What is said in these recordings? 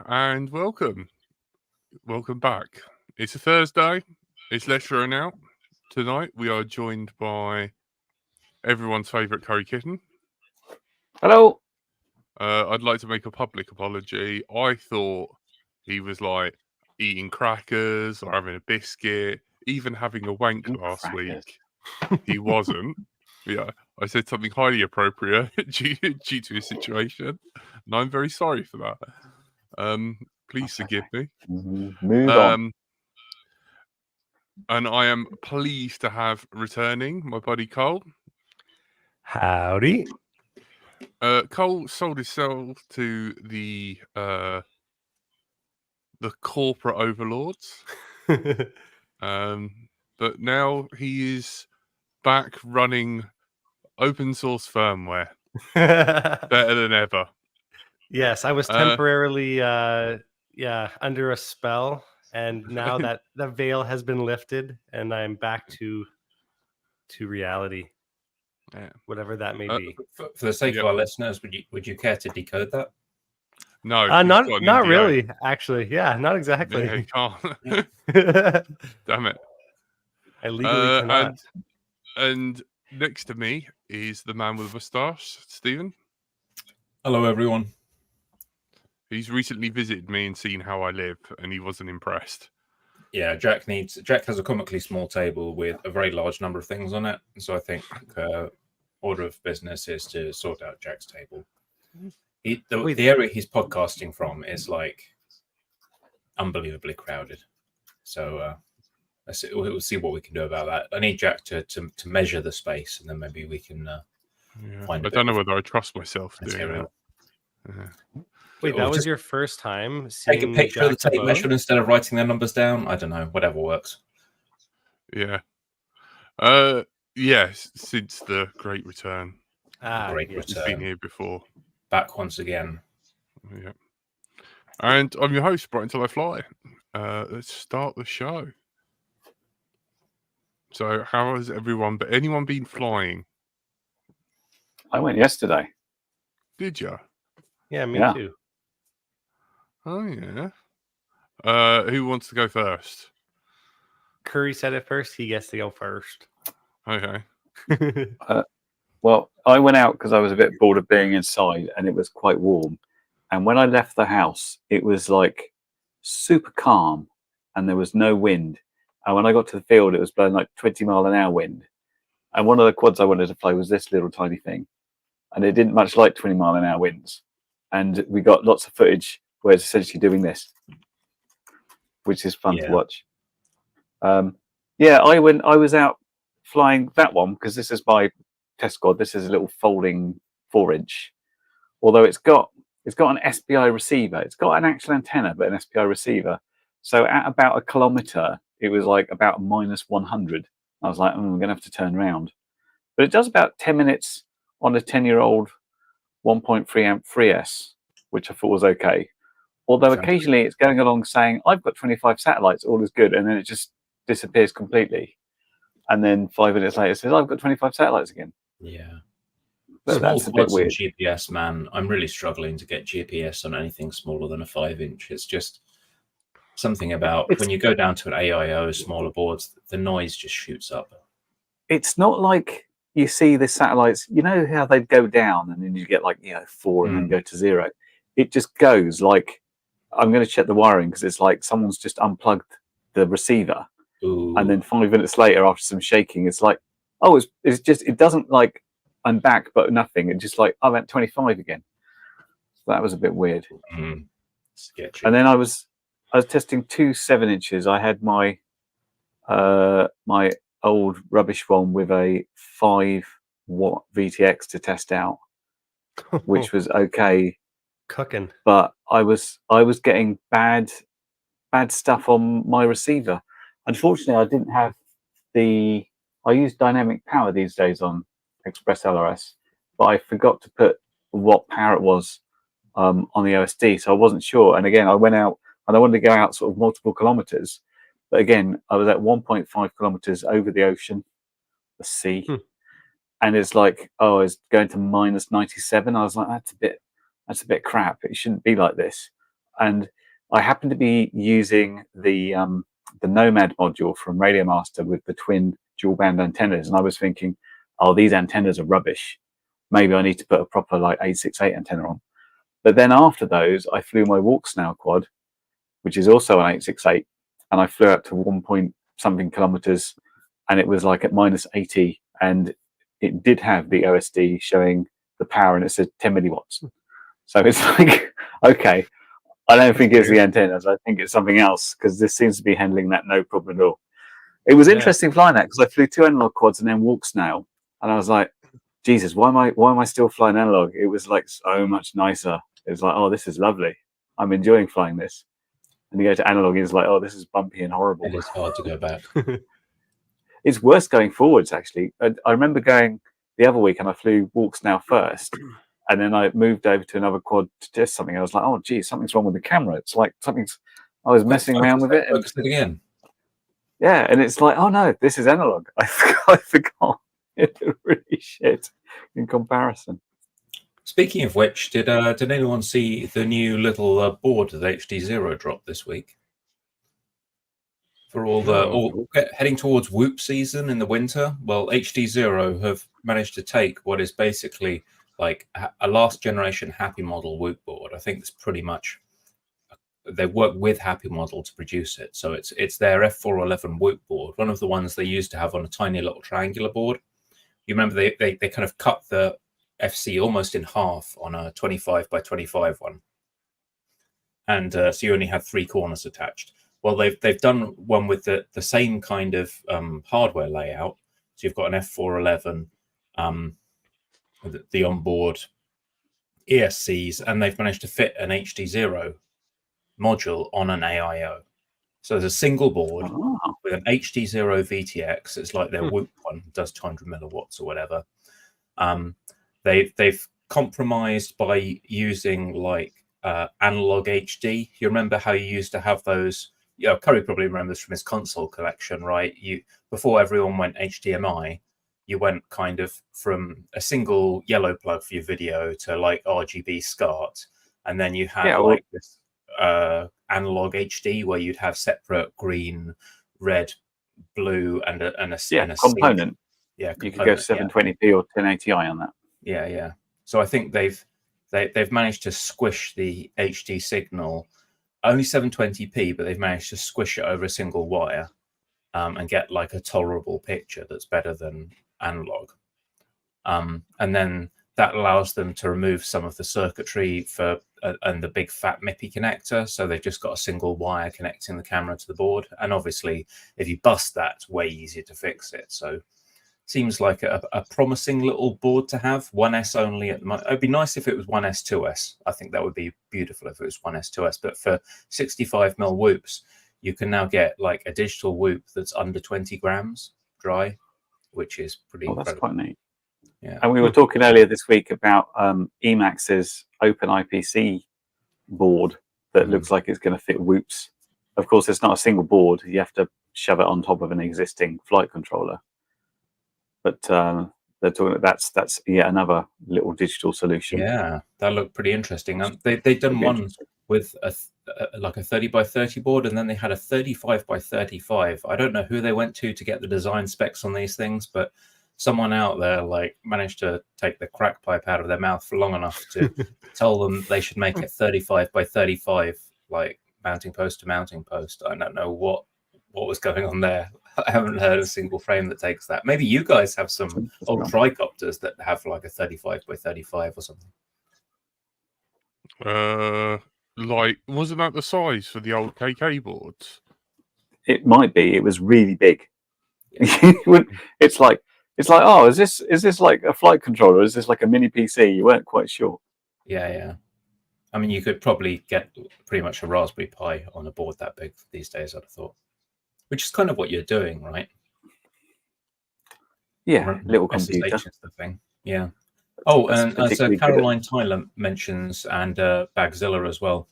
and welcome back. It's a Thursday. It's Let's Thrown Out. Tonight we are joined by everyone's favourite Curry Kitten. Hello. I'd like to make a public apology. I thought he was like eating crackers or having a biscuit, even having a wank last week. He wasn't. Yeah, I said something highly appropriate due to his situation, and I'm very sorry for that. Please forgive me. Move on. And I am pleased to have returning my buddy Cole. Howdy. Cole sold himself to the corporate overlords. But now he is back running open source firmware better than ever. Yes, I was temporarily under a spell, and now that the veil has been lifted and I'm back to reality. Yeah. Whatever that may be. For the sake of our listeners, would you care to decode that? No, not really. Actually, not exactly. Yeah, you can't. Damn it! I legally cannot. And next to me is the man with a moustache, Stephen. Hello, everyone. He's recently visited me and seen how I live, and he wasn't impressed. Yeah, Jack has a comically small table with a very large number of things on it. So I think order of business is to sort out Jack's table. The area he's podcasting from is like unbelievably crowded. So we'll see what we can do about that. I need Jack to measure the space, and then maybe we can find. I don't know whether I trust myself doing that. Wait, that was your first time take a seeing picture of the Jack's tape measure instead of writing their numbers down? I don't know. Whatever works. Yeah. Yes, since the Great Return. Great Return. Return. Been here before. Back once again. Yeah. And I'm your host, Bright Until I Fly. Let's start the show. So, how has anyone been flying? I went yesterday. Did you? Yeah, me too. Oh, yeah. Who wants to go first? Curry said it first. He gets to go first. Okay. Well, I went out because I was a bit bored of being inside, and it was quite warm. And when I left the house, it was like super calm, and there was no wind. And when I got to the field, it was blowing like 20-mile-an-hour wind. And one of the quads I wanted to play was this little tiny thing, and it didn't much like 20-mile-an-hour winds. And we got lots of footage where it's essentially doing this, which is fun to watch. I was out flying that one because this is my test squad. This is a little folding 4-inch, although it's got an SPI receiver. It's got an actual antenna, but an SPI receiver. So at about a kilometer, it was like about -100. I was like, I'm going to have to turn around. But it does about 10 minutes on a 10-year-old 1.3 amp 3S, which I thought was okay. Although occasionally it's going along saying, I've got 25 satellites, all is good. And then it just disappears completely. And then 5 minutes later it says, I've got 25 satellites again. Yeah. But that's a bit weird. GPS, man. I'm really struggling to get GPS on anything smaller than a 5-inch. It's just something about when you go down to an AIO, smaller boards, the noise just shoots up. It's not like you see the satellites, you know how they go down and then you get like 4 and then go to 0. It just goes like, I'm going to check the wiring because it's like someone's just unplugged the receiver. Ooh. And then 5 minutes later, after some shaking, it's like, oh, it's just, it doesn't like, I'm back, but nothing. It's just like, I'm at 25 again. So that was a bit weird. Sketchy. And then I was testing 2 7-inches. I had my my old rubbish one with a 5-watt VTX to test out, which was okay. Cooking. But I was getting bad stuff on my receiver. Unfortunately, I didn't have I use dynamic power these days on Express LRS, but I forgot to put what power it was on the OSD, so I wasn't sure. And again, I went out and I wanted to go out sort of multiple kilometers, but again, I was at 1.5 kilometers over the ocean, the sea, and it's like, oh, it's going to -97. I was like, that's a bit crap. It shouldn't be like this. and I happened to be using the Nomad module from Radio Master with the twin dual band antennas, and I was thinking, oh, these antennas are rubbish. Maybe I need to put a proper like 868 antenna on. But then after those, I flew my Walk Snail quad, which is also an 868, and I flew up to 1 point something kilometers, and it was like at -80, and it did have the OSD showing the power, and it said 10 milliwatts. So it's like, okay, I don't think it's the antennas. I think it's something else, because this seems to be handling that no problem at all. It was interesting flying that, because I flew 2 analog quads and then Walk Snail, and I was like, Jesus, why am I still flying analog? It was like so much nicer. It was like, oh, this is lovely. I'm enjoying flying this. And you go to analog, it's like, oh, this is bumpy and horrible. It is hard to go back. It's worse going forwards, actually. I remember going the other week and I flew Walk Snail first, and then I moved over to another quad to test something. I was like, oh, geez, something's wrong with the camera. It's like I was messing around with it. Focus it again. Yeah, and it's like, oh no, this is analog. I forgot. It's really shit in comparison. Speaking of which, did anyone see the new little board that HD0 dropped this week? For all heading towards Whoop season in the winter, well, HD0 have managed to take what is basically like a last generation Happy Model Whoop board. I think it's pretty much they work with Happy Model to produce it, so it's their F411 Whoop board, one of the ones they used to have on a tiny little triangular board. You remember they kind of cut the FC almost in half on a 25 by 25 one, and so you only have 3 corners attached. Well, they've done one with the same kind of hardware layout. So you've got an F411, the onboard ESCs, and they've managed to fit an HD0 module on an AIO. So there's a single board with an HD0 VTX. It's like their Whoop one, does 200 milliwatts or whatever. They've compromised by using like analog HD. You remember how you used to have those? Yeah, Curry probably remembers from his console collection, right? Before everyone went HDMI, you went kind of from a single yellow plug for your video to like RGB SCART, and then you had this analog HD where you'd have separate green, red, blue, and a component. Yeah, you could go 720p or 1080i on that. Yeah. So I think they've managed to squish the HD signal. Only 720p, but they've managed to squish it over a single wire and get like a tolerable picture that's better than analog. And then that allows them to remove some of the circuitry and the big fat MIPI connector. So they've just got a single wire connecting the camera to the board. And obviously, if you bust that, it's way easier to fix it. So seems like a promising little board to have. 1S only at the moment. It'd be nice if it was 1S, 2S. I think that would be beautiful if it was 1S, 2S. But for 65mm whoops, you can now get like a digital whoop that's under 20 grams dry, which is pretty incredible. That's quite neat. Yeah. And we were talking earlier this week about Emax's Open IPC board that looks like it's going to fit whoops. Of course, it's not a single board. You have to shove it on top of an existing flight controller. But they're talking that's yet another little digital solution. Yeah, that looked pretty interesting. They've done one with like a 30 by 30 board, and then they had a 35 by 35. I don't know who they went to get the design specs on these things, but someone out there like managed to take the crack pipe out of their mouth for long enough to tell them they should make it 35 by 35, like mounting post to mounting post. I don't know what was going on there. I haven't heard a single frame that takes that. Maybe you guys have some old tricopters that have like a 35 by 35 or something. Like, wasn't that the size for the old KK boards? It might be. It was really big. Yeah. It's like, oh, is this like a flight controller? Is this like a mini PC? You weren't quite sure. Yeah. I mean, you could probably get pretty much a Raspberry Pi on a board that big these days, I'd have thought. Which is kind of what you're doing, right? Yeah, little computer. Is the thing. Yeah. Oh, and so Caroline Tyler mentions, and Bagzilla as well,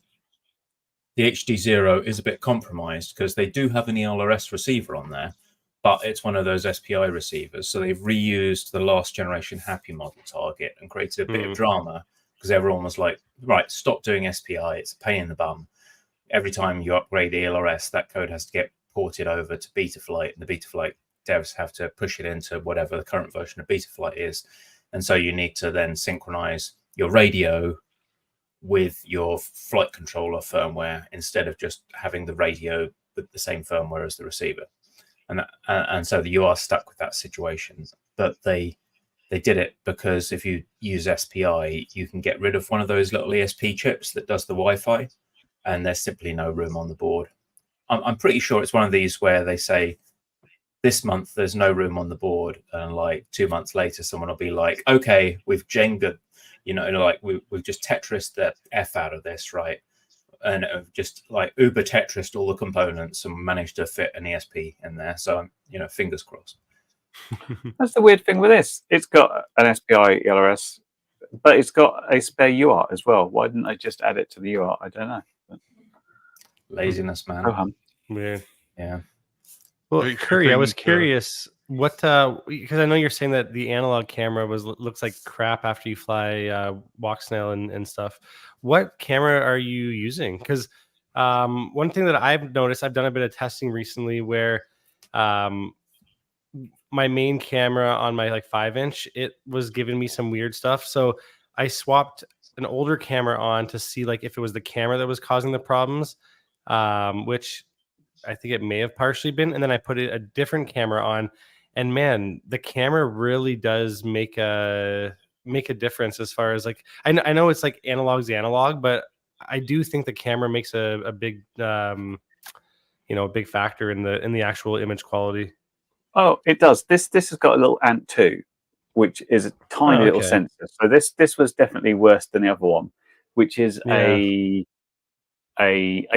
the HD0 is a bit compromised because they do have an ELRS receiver on there, but it's one of those SPI receivers. So they've reused the last generation Happy Model target and created a bit of drama because everyone was like, right, stop doing SPI. It's a pain in the bum. Every time you upgrade ELRS, that code has to get ported over to Betaflight, and the Betaflight devs have to push it into whatever the current version of Betaflight is. And so you need to then synchronize your radio with your flight controller firmware instead of just having the radio with the same firmware as the receiver. And so you are stuck with that situation. But they did it because if you use SPI, you can get rid of one of those little ESP chips that does the Wi-Fi, and there's simply no room on the board. I'm pretty sure it's one of these where they say, this month there's no room on the board, and like 2 months later someone will be like, okay, we've Jenga, like we've just Tetris the F out of this, right? And just like Uber Tetrised all the components and managed to fit an ESP in there. So fingers crossed. That's the weird thing with this. It's got an SPI ELRS, but it's got a spare UART as well. Why didn't I just add it to the UART? I don't know. But... laziness, man. Yeah. Well, Curry, I was curious what because I know you're saying that the analog camera looks like crap after you fly walk snail and stuff. What camera are you using? Because one thing that I've noticed, I've done a bit of testing recently where my main camera on my 5-inch, it was giving me some weird stuff. So I swapped an older camera on to see like if it was the camera that was causing the problems, which I think it may have partially been. And then I put a different camera on, and man, the camera really does make a difference as far as like, I know it's like analog's analog, but I do think the camera makes a big, big factor in the actual image quality. Oh, it does. This has got a little Ant 2, which is a tiny little sensor. So this was definitely worse than the other one, which is a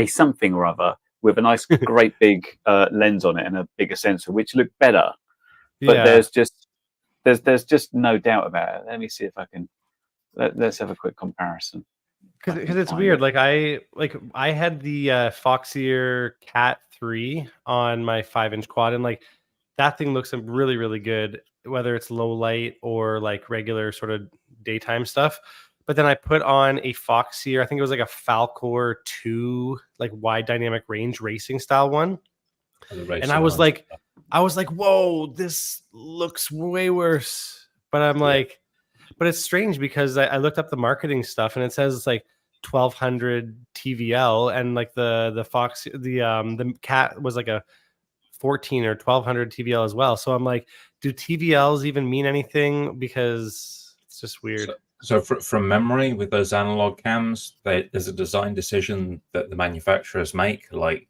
something or other with a nice, great big lens on it and a bigger sensor, which looked better. But there's just no doubt about it. Let me see if I can. Let's have a quick comparison. Because it's weird. Like I had the Foxeer Cat 3 on my 5-inch quad, and like that thing looks really, really good, whether it's low light or like regular sort of daytime stuff. But then I put on a Foxeer, I think it was like a Falcor 2, like wide dynamic range racing style one. And I was like, whoa, this looks way worse. But I'm like, but it's strange because I looked up the marketing stuff and it says it's like 1200 TVL, and like the Fox, the Cat was like a 14 or 1200 TVL as well. So I'm like, do TVLs even mean anything? Because it's just weird. So from memory, with those analog cams, there's a design decision that the manufacturers make. Like,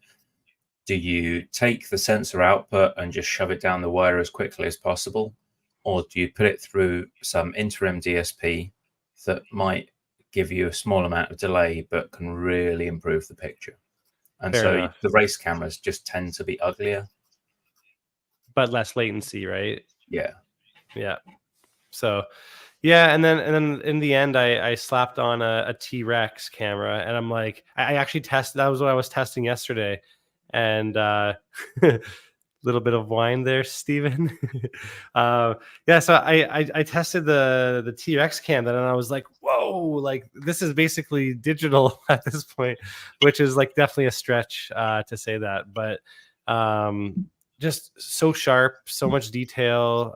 do you take the sensor output and just shove it down the wire as quickly as possible? Or do you put it through some interim DSP that might give you a small amount of delay, but can really improve the picture? And Fair enough. The race cameras just tend to be uglier. But less latency, right? Yeah. Yeah. So... yeah, and then in the end, I slapped on a T-Rex camera, and I'm like, I actually tested. That was what I was testing yesterday, and little bit of wine there, Steven. Yeah, so I tested the T-Rex cam, and I was like, whoa, like this is basically digital at this point, which is like definitely a stretch to say that, but just so sharp, so much detail,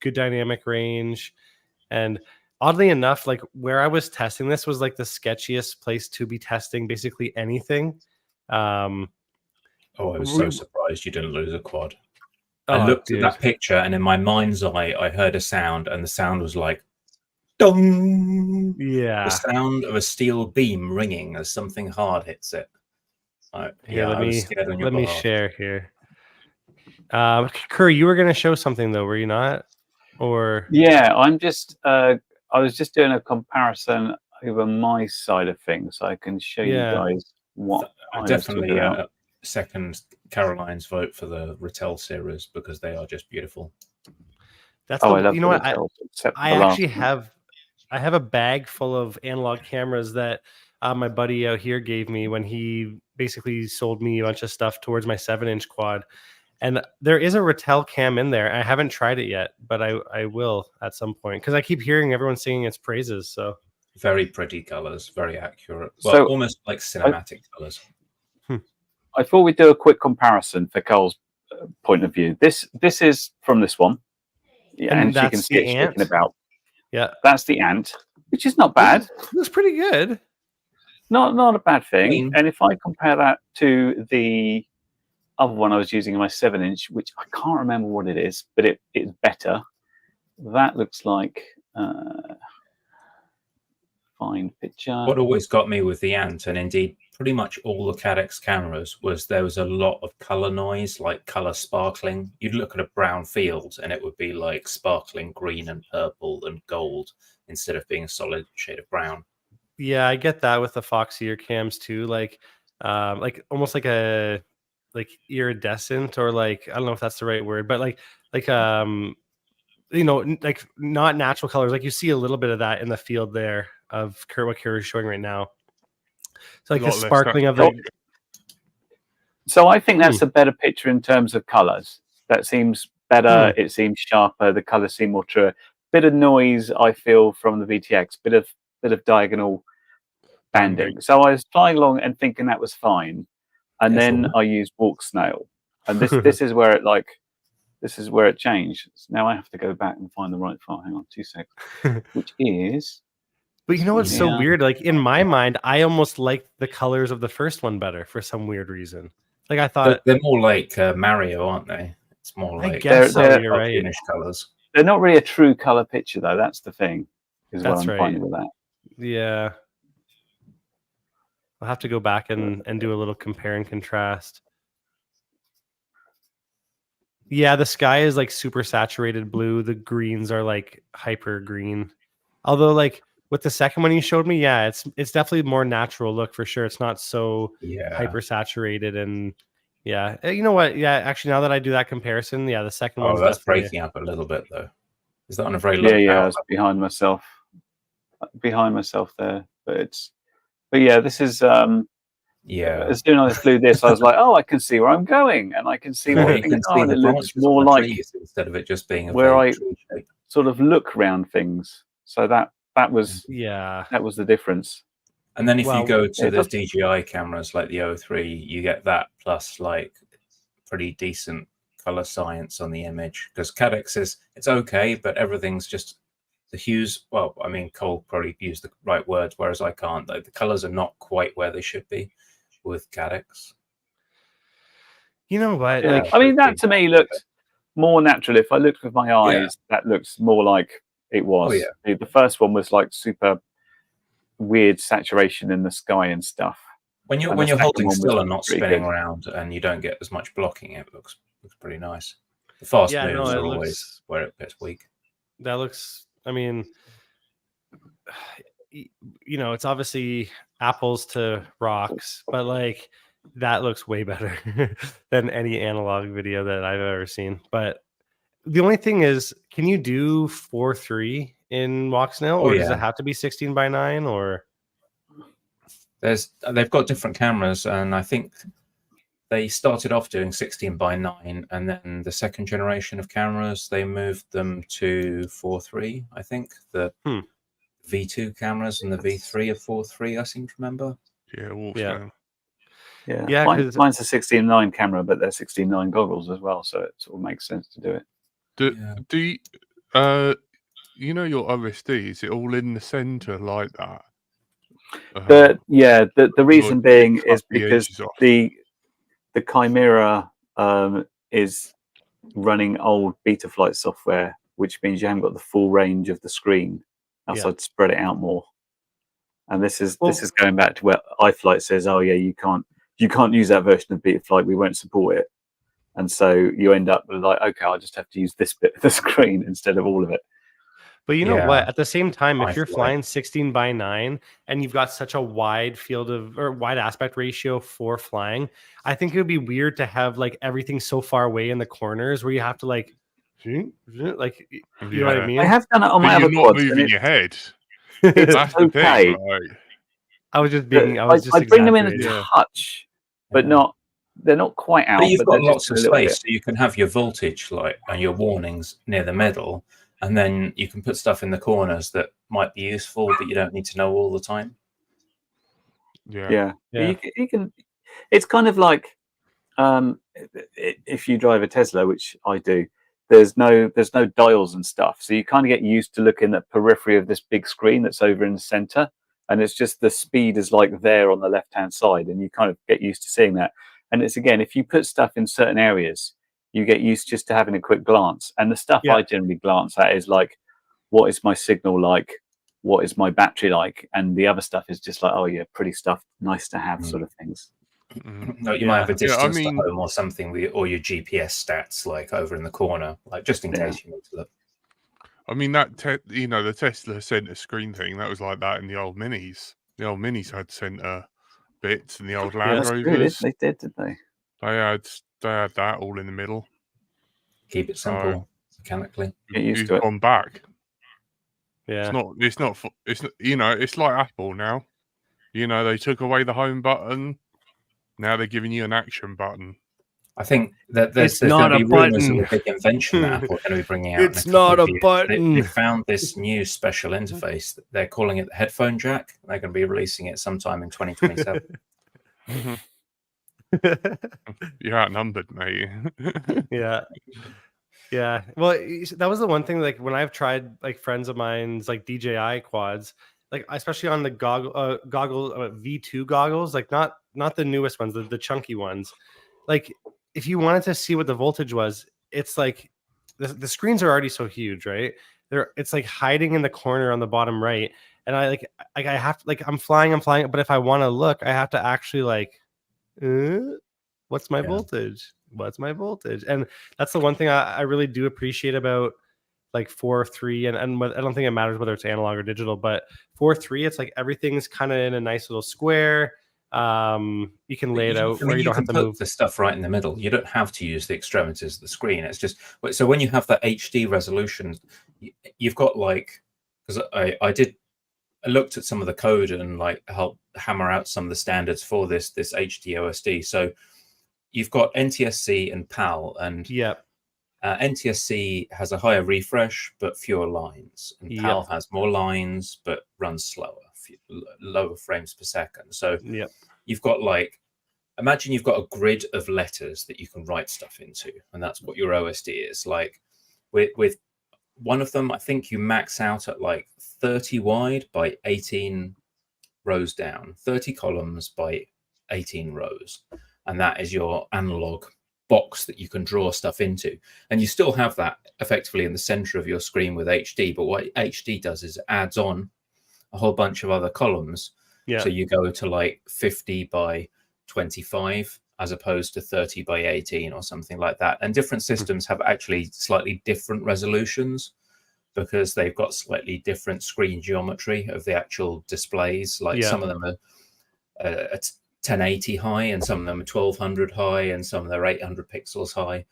good dynamic range. And oddly enough, like where I was testing this was like the sketchiest place to be testing basically anything. I was so surprised you didn't lose a quad. I looked at that picture, and in my mind's eye, I heard a sound, and the sound was like, dong! Yeah. The sound of a steel beam ringing as something hard hits it. Let me share here. Curry, you were going to show something though, were you not? Or yeah, I'm just I was just doing a comparison over my side of things, so I can show you guys what I definitely second Caroline's vote for the Rattel series because they are just beautiful. That's I love, you know what, I actually have a bag full of analog cameras that my buddy out here gave me when he basically sold me a bunch of stuff towards my 7-inch quad. And there is a Rattel cam in there. I haven't tried it yet, but I will at some point because I keep hearing everyone singing its praises. So very pretty colors, very accurate. Well, So almost like cinematic colors. I thought we'd do a quick comparison for Carl's point of view. This is from this one. Yeah, and you can see it shaking about. Yeah, that's the Ant, which is not bad. It's pretty good. Not a bad thing. And if I compare that to the other one I was using in my 7-inch, which I can't remember what it is, but it's better. That looks like find picture. What always got me with the Ant, and indeed pretty much all the Cadex cameras, was there was a lot of color noise, like color sparkling. You'd look at a brown field and it would be like sparkling green and purple and gold instead of being a solid shade of brown. Yeah, I get that with the Foxier cams too, like almost like a iridescent, or like, I don't know if that's the right word, but like you know, like not natural colors. Like you see a little bit of that in the field there of what Kira's showing right now. So like the sparkling of it. So I think that's a better picture in terms of colors. That seems better. It seems sharper. The colors seem more true. Bit of noise I feel from the VTX. Bit of diagonal banding. So I was flying along and thinking that was fine, and then I used Walk Snail, and this is where it changed. So now I have to go back and find the right file. Hang on 2 seconds. Which is. But you know what's so weird? Like in my mind, I almost liked the colors of the first one better for some weird reason. Like I thought they're more like Mario, aren't they? It's more like I guess you're right. Finished colors. They're not really a true color picture, though. That's the thing. Is what I'm finding with that. Yeah, I'll have to go back and do a little compare and contrast. Yeah, the sky is like super saturated blue. The greens are like hyper green. Although, like with the second one you showed me, yeah, it's definitely more natural look for sure. It's not so hyper saturated, and yeah, you know what? Yeah, actually, now that I do that comparison, yeah, the second one. Oh, that's breaking up a little bit though. Is that on a very low? Yeah, I was behind myself there, but yeah, this is As soon as I flew this, I was like, oh, I can see where I'm going, and I can see what you can see. And it looks more like instead of it just being where I sort of look round things. So that was that was the difference. And then if you go to the DJI cameras like the O3, you get that plus like pretty decent color science on the image, because Cadex it's okay, but everything's just the hues. Well, I mean, Cole probably used the right words, whereas I can't. Like, the colors are not quite where they should be with Cadex. You know what? Yeah. I mean, that to me looked more natural. If I looked with my eyes, that looks more like it was. Oh, yeah. The first one was like super weird saturation in the sky and stuff. When you're holding still and not spinning around, and you don't get as much blocking, it looks pretty nice. The fast moves are always where it gets weak. That looks. I mean, you know, it's obviously apples to rocks, but like that looks way better than any analog video that I've ever seen. But the only thing is, can you do 4:3 in Walksnail, or does it have to be 16:9? Or they've got different cameras, and I think they started off doing 16:9, and then the second generation of cameras, they moved them to 4:3. I think the V2 cameras and the V3 are 4:3. I seem to remember. Yeah. Mine's a 16:9 camera, but they're 16:9 goggles as well, so it sort of makes sense to do it. Do you, you know, your OSD, is it all in the center like that? The reason being is because the Chimera is running old Betaflight software, which means you haven't got the full range of the screen. I'd spread it out more. And this is going back to where iFlight says, oh yeah, you can't use that version of Betaflight, we won't support it. And so you end up with like, okay, I'll just have to use this bit of the screen instead of all of it. But you know what? At the same time, if you're flying 16:9 and you've got such a wide field wide aspect ratio for flying, I think it would be weird to have like everything so far away in the corners where you have to like you know what I mean? I have done it on my other quads. Moving your head. It's okay. I was just being. I bring them in a touch, but not. They're not quite out. But you've got lots of space, so you can have your voltage and your warnings near the middle, and then you can put stuff in the corners that might be useful, but you don't need to know all the time. Yeah. You can. It's kind of like if you drive a Tesla, which I do. There's no dials and stuff, so you kind of get used to looking at the periphery of this big screen that's over in the center, and it's just the speed is like there on the left hand side, and you kind of get used to seeing that. And it's again, if you put stuff in certain areas, you get used just to having a quick glance. And the stuff I generally glance at is like, what is my signal like? What is my battery like? And the other stuff is just like, oh yeah, pretty stuff, nice to have sort of things. No, you might have a distance to home or something, or your GPS stats like over in the corner, like just in case you need to look. I mean, that the Tesla center screen thing, that was like that in the old Minis. The old Minis had center bits, and the old Land Rovers. They did, didn't they? They had that all in the middle. Keep it simple, mechanically. Get used to it. Gone back. Yeah. It's not. It's like Apple now. They took away the home button. Now they're giving you an action button. I think that there's going to be rumors of a big invention that Apple are going to be bringing out. It's not a button. They found this new special interface. They're calling it the headphone jack. They're going to be releasing it sometime in 2027. You're outnumbered, mate. Yeah. Well, that was the one thing. Like when I've tried, like friends of mine's like DJI quads, like especially on the goggle V2 goggles, like not the newest ones, the chunky ones. Like if you wanted to see what the voltage was, it's like the screens are already so huge, right? It's like hiding in the corner on the bottom right, and I have to, like I'm flying, but if I want to look, I have to actually like, what's my voltage? What's my voltage? And that's the one thing I really do appreciate about like 4.3, and I don't think it matters whether it's analog or digital, but 4.3, it's like everything's kind of in a nice little square. You can lay it out where you don't have to move the stuff right in the middle. You don't have to use the extremities of the screen. It's just so when you have that HD resolution, you've got like, because I looked at some of the code and like helped hammer out some of the standards for this HD OSD. So you've got NTSC and PAL, and NTSC has a higher refresh but fewer lines, and PAL has more lines but runs slower, lower frames per second. So you've got like, imagine you've got a grid of letters that you can write stuff into, and that's what your OSD is. Like with one of them, I think you max out at like 30 wide by 18 rows down, 30 columns by 18 rows, and that is your analog box that you can draw stuff into. And you still have that effectively in the center of your screen with HD, but what HD does is it adds on a whole bunch of other columns. So you go to like 50 by 25 as opposed to 30 by 18 or something like that. And different systems have actually slightly different resolutions because they've got slightly different screen geometry of the actual displays. Like some of them are 1080 high, and some of them are 1200 high, and some of them are 800 pixels high.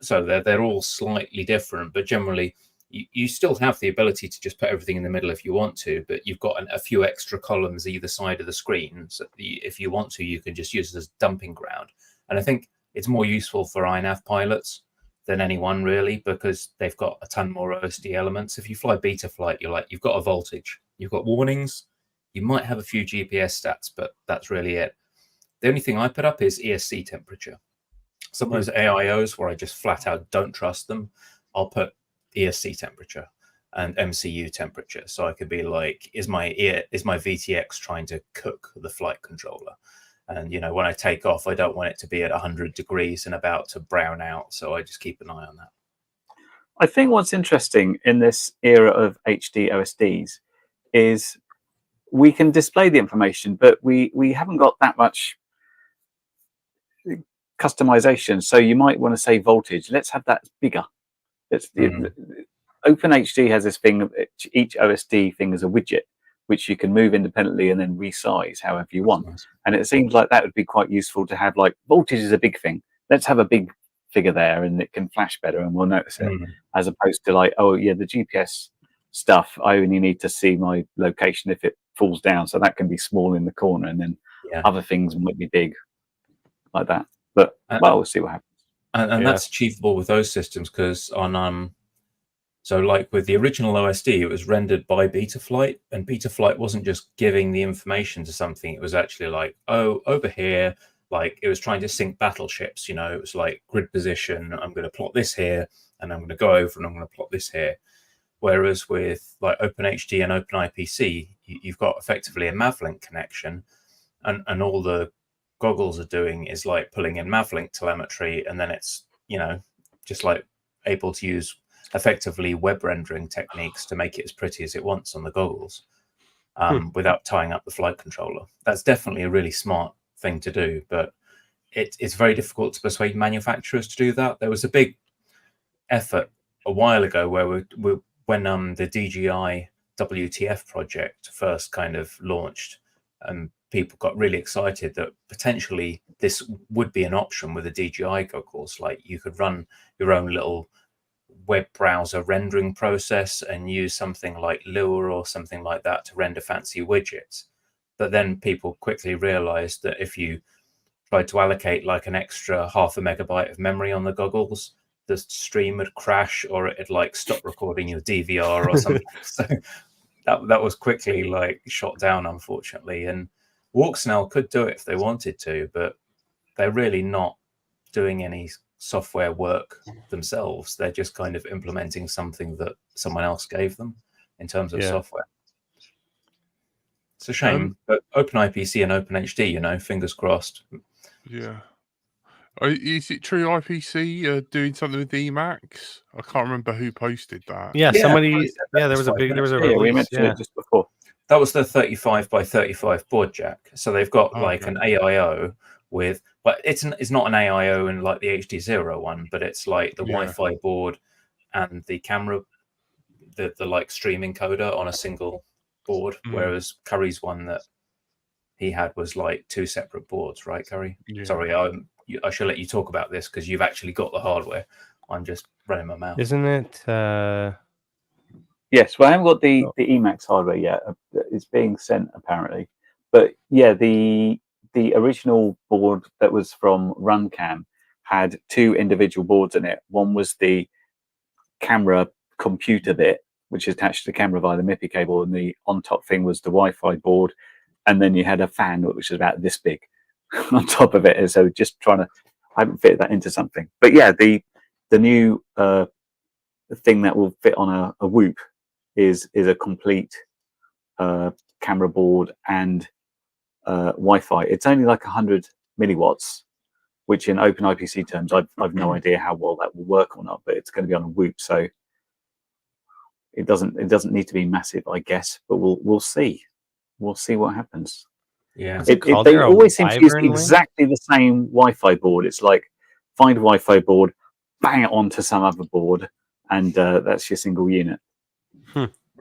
So they're all slightly different, but generally you still have the ability to just put everything in the middle if you want to, but you've got a few extra columns either side of the screen. So if you want to, you can just use it as dumping ground. And I think it's more useful for iNav pilots than anyone really, because they've got a ton more OSD elements. If you fly Betaflight, you've got a voltage, you've got warnings, you might have a few GPS stats, but that's really it. The only thing I put up is ESC temperature. Some of those AIOs where I just flat out don't trust them, I'll put ESC temperature and MCU temperature. So I could be like, is my VTX trying to cook the flight controller? And, when I take off, I don't want it to be at 100 degrees and about to brown out. So I just keep an eye on that. I think what's interesting in this era of HD OSDs is we can display the information, but we haven't got that much customization. So you might want to say voltage. Let's have that bigger. OpenHD has this thing, each OSD thing is a widget, which you can move independently and then resize however you want. Nice. And it seems like that would be quite useful to have, like, voltage is a big thing. Let's have a big figure there and it can flash better and we'll notice it, as opposed to like, oh yeah, the GPS stuff, I only need to see my location if it falls down. So that can be small in the corner, and then other things might be big like that. But we'll see what happens. And that's achievable with those systems, because on So like with the original OSD, it was rendered by Betaflight, and Betaflight wasn't just giving the information to something. It was actually like, oh, over here, like it was trying to sync battleships, you know, it was like grid position. I'm going to plot this here, and I'm going to go over and I'm going to plot this here. Whereas with like OpenHD and OpenIPC, you've got effectively a Mavlink connection, and all the goggles are doing is like pulling in Mavlink telemetry, and then it's, you know, just like able to use effectively web rendering techniques to make it as pretty as it wants on the goggles, without tying up the flight controller. That's definitely a really smart thing to do, but it's very difficult to persuade manufacturers to do that. There was a big effort a while ago where when the DJI WTF project first kind of launched, and people got really excited that potentially this would be an option with the DJI goggles. Like you could run your own little web browser rendering process and use something like Lua or something like that to render fancy widgets. But then people quickly realized that if you tried to allocate like an extra 0.5 megabyte of memory on the goggles, the stream would crash, or it'd like stop recording your DVR or something. So that was quickly like shot down, unfortunately. And Walksnail could do it if they wanted to, but they're really not doing any software work themselves. They're just kind of implementing something that someone else gave them in terms of software. It's a shame, but OpenIPC and OpenHD, you know, fingers crossed. Yeah. Is it true IPC doing something with Emacs? I can't remember who posted that. Yeah, somebody. Yeah, there was a release. We mentioned it just before. That was the 35 by 35 board jack. So they've got like an AIO with, but it's not an AIO in like the HD0 one, but it's like the Wi-Fi board and the camera, the like stream encoder on a single board. Whereas Curry's one that he had was like 2 separate boards, right, Curry? Yeah. Sorry, I should let you talk about this because you've actually got the hardware. I'm just running my mouth. Isn't it? Yes, well, I haven't got the Emacs hardware yet. It's being sent apparently, but yeah, the original board that was from RunCam had 2 individual boards in it. One was the camera computer bit, which is attached to the camera via the MIPI cable, and the on top thing was the Wi-Fi board, and then you had a fan which was about this big on top of it. And so just I haven't fitted that into something, but yeah, the new thing that will fit on a Whoop is a complete camera board and Wi-Fi. It's only like 100 milliwatts, which in OpenIPC terms, I've no idea how well that will work or not. But it's going to be on a Whoop, so it doesn't need to be massive, I guess. But we'll see. We'll see what happens. Yeah, they always seem to use exactly the same Wi-Fi board. It's like find a Wi-Fi board, bang it onto some other board, and that's your single unit.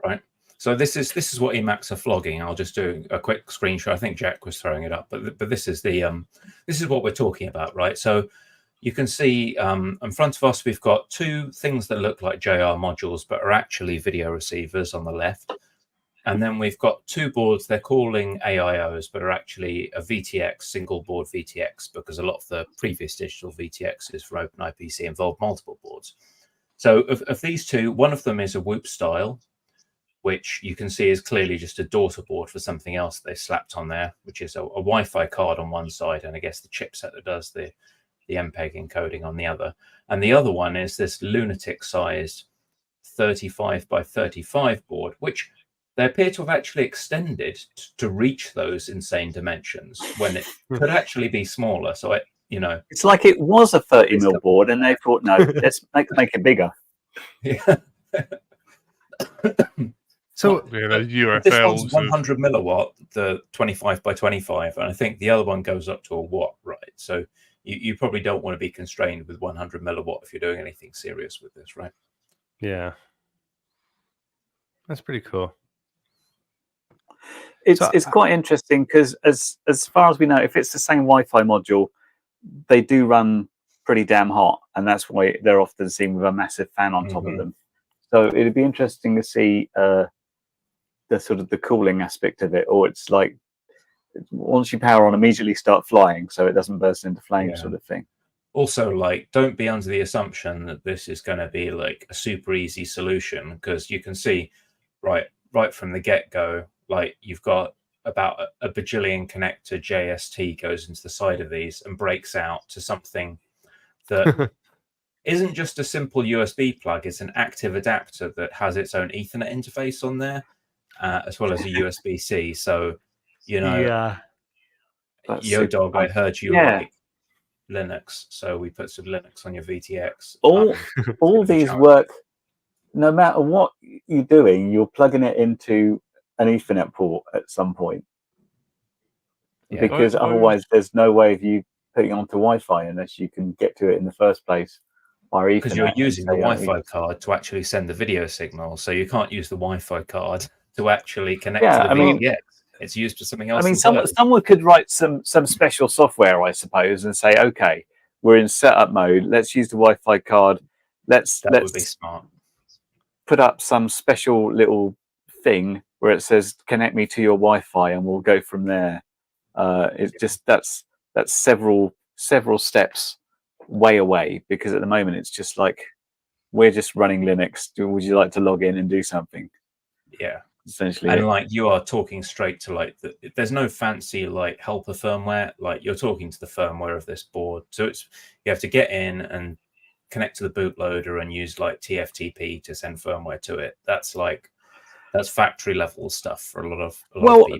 Right. So this is what Emacs are flogging. I'll just do a quick screenshot. I think Jack was throwing it up, but this is this is what we're talking about, right? So you can see in front of us we've got 2 things that look like JR modules, but are actually video receivers on the left. And then we've got 2 boards they're calling AIOs, but are actually a VTX, single board VTX, because a lot of the previous digital VTXs for OpenIPC involved multiple boards. So of these 2, one of them is a Whoop style, which you can see is clearly just a daughter board for something else they slapped on there, which is a Wi-Fi card on one side, and I guess the chipset that does the MPEG encoding on the other. And the other one is this lunatic-sized 35 by 35 board, which they appear to have actually extended to reach those insane dimensions when it could actually be smaller. So it's like it was a 30 mil board, and they thought, no, let's make it bigger. Yeah. So the UFLs, this one's 100 milliwatt, the 25 by 25, and I think the other one goes up to a watt, right? So you probably don't want to be constrained with 100 milliwatt if you're doing anything serious with this, right? Yeah, that's pretty cool. It's quite interesting because as far as we know, if it's the same Wi-Fi module, they do run pretty damn hot, and that's why they're often seen with a massive fan on top of them. So it'd be interesting to see the sort of the cooling aspect of it, or it's like once you power on, immediately start flying, so it doesn't burst into flames, sort of thing. Also, like, don't be under the assumption that this is going to be like a super easy solution, because you can see right from the get-go, like, you've got about a bajillion connector JST goes into the side of these and breaks out to something that isn't just a simple USB plug. It's an active adapter that has its own Ethernet interface on there, as well as a USB-C. So, you know, Yeah. Yo Dog, I heard you like Linux, so we put some Linux on your VTX. All these work, no matter what you're doing, you're plugging it into an Ethernet port at some point. Yeah. Because otherwise there's no way of you putting it onto Wi-Fi unless you can get to it in the first place via Ethernet. Because you're using the Wi-Fi card to actually send the video signal, so you can't use the Wi-Fi card to actually connect to the VTX. It's used for something else. I mean, someone could write some special software, I suppose, and say, okay, we're in setup mode. Let's use the Wi-Fi card. That would be smart. Put up some special little thing where it says, "Connect me to your Wi-Fi," and we'll go from there. It's just that's several steps way away, because at the moment it's just like, we're just running Linux. Would you like to log in and do something? Yeah. Essentially, and like, you are talking straight to like there's no fancy like helper firmware. Like, you're talking to the firmware of this board, so it's, you have to get in and connect to the bootloader and use like TFTP to send firmware to it. That's factory level stuff for a lot of people.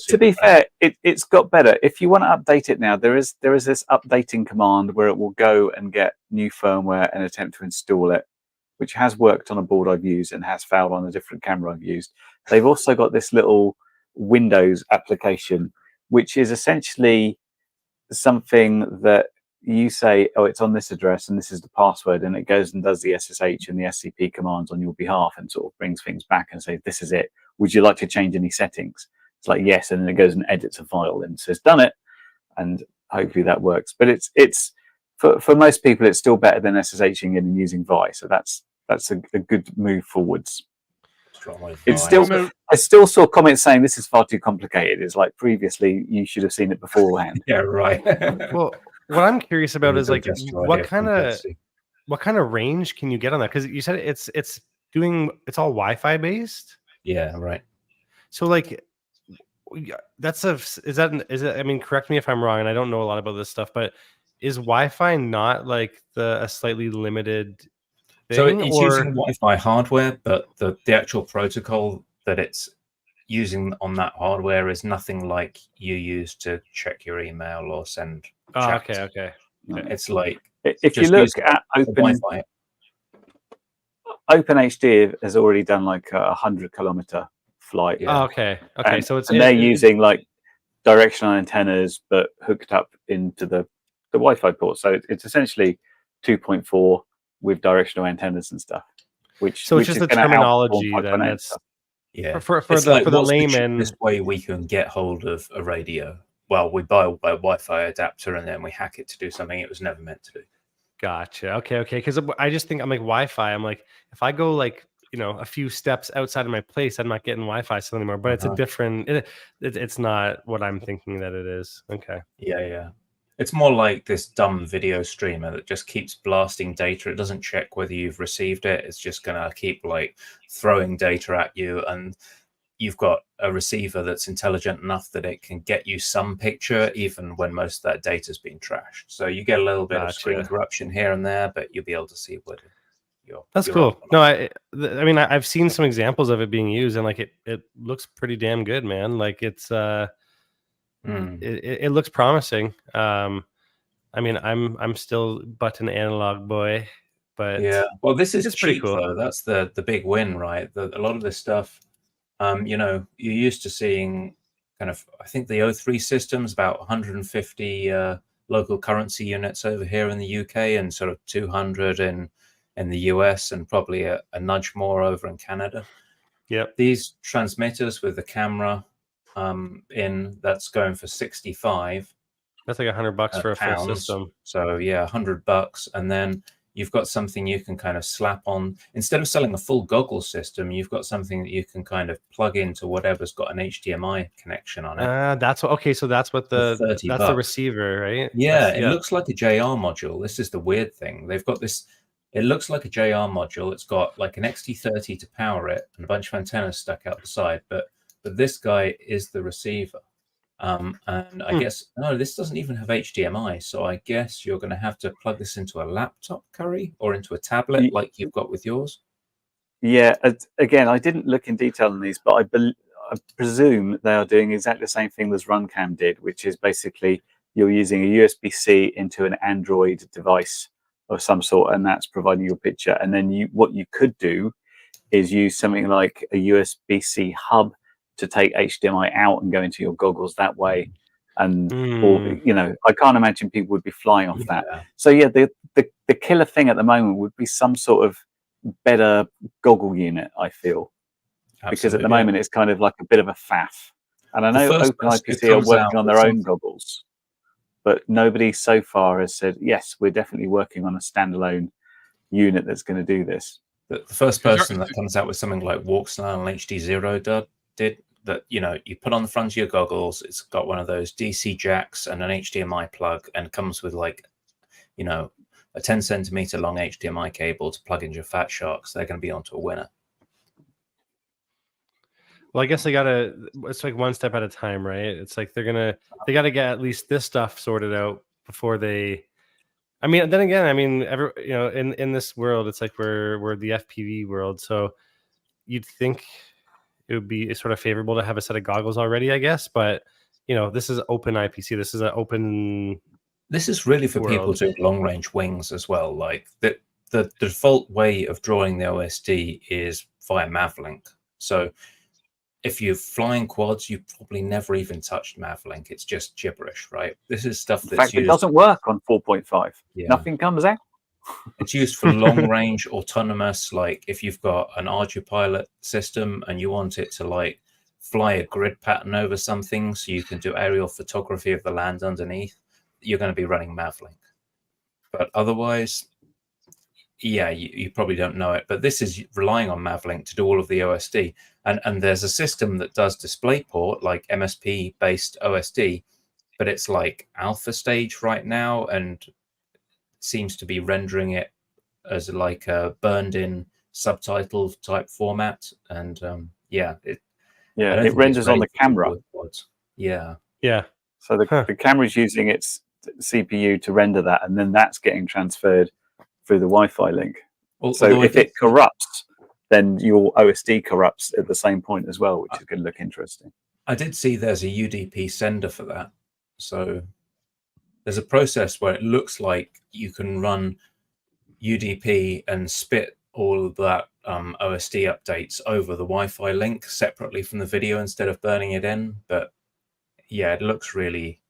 To be fair, it's got better. If you want to update it now, there is this updating command where it will go and get new firmware and attempt to install it, which has worked on a board I've used and has failed on a different camera I've used. They've also got this little Windows application, which is essentially something that you say, oh, it's on this address and this is the password, and it goes and does the SSH and the SCP commands on your behalf and sort of brings things back and says, this is it. Would you like to change any settings? It's like, yes, and then it goes and edits a file and says, done it, and hopefully that works. But it's for most people, it's still better than SSHing and using Vi. So that's a good move forwards. I still saw comments saying this is far too complicated. It's like, previously you should have seen it beforehand. Yeah, right. Well, what I'm curious about is like, what kind of range can you get on that? Because you said it's all Wi-Fi based. Yeah, right. So like, is it? I mean, correct me if I'm wrong, and I don't know a lot about this stuff, but is Wi-Fi not like a slightly limited thing? So it's using Wi-Fi hardware, but the actual protocol that it's using on that hardware is nothing like you use to check your email or send. Okay. It's like, if you look at OpenHD has already done like a 100-kilometer flight. Yeah. Okay. So they're using like directional antennas, but hooked up into the Wi-Fi port. So it's essentially 2.4 with directional antennas and stuff. It's just the terminology then. That's for the layman. This way we can get hold of a radio. Well, we buy a Wi-Fi adapter and then we hack it to do something it was never meant to do. Gotcha. Okay. Because I just think, I'm like, Wi-Fi. I'm like, if I go like, a few steps outside of my place, I'm not getting Wi-Fi still anymore. But it's a different. It's not what I'm thinking that it is. Okay. Yeah. It's more like this dumb video streamer that just keeps blasting data. It doesn't check whether you've received it. It's just gonna keep like throwing data at you, and you've got a receiver that's intelligent enough that it can get you some picture even when most of that data's been trashed. So you get a little bit of screen corruption here and there, but you'll be able to see what that's cool. No, I mean, I've seen some examples of it being used, and like it looks pretty damn good, man. Like it's it looks promising. I mean, I'm still but an analog boy, but yeah. Well, this is pretty cool though. That's the big win, right? A lot of this stuff, you're used to seeing kind of, I think the O3 system's about 150 local currency units over here in the UK, and sort of 200 in the US, and probably a nudge more over in Canada. Yep. These transmitters with the camera that's going for 65. That's like $100 for a full system. So yeah, $100, and then you've got something you can kind of slap on. Instead of selling a full goggle system, you've got something that you can kind of plug into whatever's got an HDMI connection on it. That's what. Okay, so that's what For that's $30. the receiver, right? Yeah, it looks like a JR module. This is the weird thing. They've got this. It looks like a JR module. It's got like an XT30 to power it and a bunch of antennas stuck out the side. But this guy is the receiver. And I guess, no, this doesn't even have HDMI. So I guess you're going to have to plug this into a laptop, Curry, or into a tablet like you've got with yours. Yeah, again, I didn't look in detail on these, but I presume they are doing exactly the same thing as Runcam did, which is basically you're using a USB-C into an Android device of some sort, and that's providing your picture. And then what you could do is use something like a USB-C hub to take HDMI out and go into your goggles that way. And or, you know, I can't imagine people would be flying off that. So yeah, the killer thing at the moment would be some sort of better goggle unit, I feel. Absolutely. Because at the moment it's kind of like a bit of a faff. And I know OpenIPC are working on their own goggles, but nobody so far has said, yes, we're definitely working on a standalone unit that's going to do this. The first person that comes out with something like WalkStyle and HD0 did that, you know, you put on the front of your goggles, it's got one of those DC jacks and an HDMI plug, and comes with like, you know, a 10 centimeter long HDMI cable to plug into your Fat Sharks. They're going to be onto a winner. Well, I guess it's like one step at a time, right? It's like they gotta get at least this stuff sorted out before they. I mean, then again, I mean, you know, in this world, it's like we're the FPV world, so you'd think it would be sort of favorable to have a set of goggles already, I guess. But you know, this is open IPC. This is an open. This is really for people doing long range wings as well. Like the default way of drawing the OSD is via Mavlink. So if you're flying quads, you probably never even touched Mavlink. It's just gibberish, right? This is stuff that's in fact, used. It doesn't work on 4.5. Yeah. Nothing comes out. It's used for long range autonomous, like if you've got an ArduPilot system and you want it to like fly a grid pattern over something so you can do aerial photography of the land underneath, you're going to be running Mavlink. But otherwise, yeah, you probably don't know it. But this is relying on Mavlink to do all of the OSD. And there's a system that does DisplayPort, like MSP-based OSD, but it's like alpha stage right now and seems to be rendering it as like a burned-in subtitle type format. And it renders on the camera. Yeah. So the camera's using its CPU to render that, and then that's getting transferred through the Wi-Fi link. So if it corrupts, then your OSD corrupts at the same point as well, which is going to look interesting. I did see there's a UDP sender for that. So there's a process where it looks like you can run UDP and spit all of that OSD updates over the Wi-Fi link separately from the video instead of burning it in. But yeah, it looks really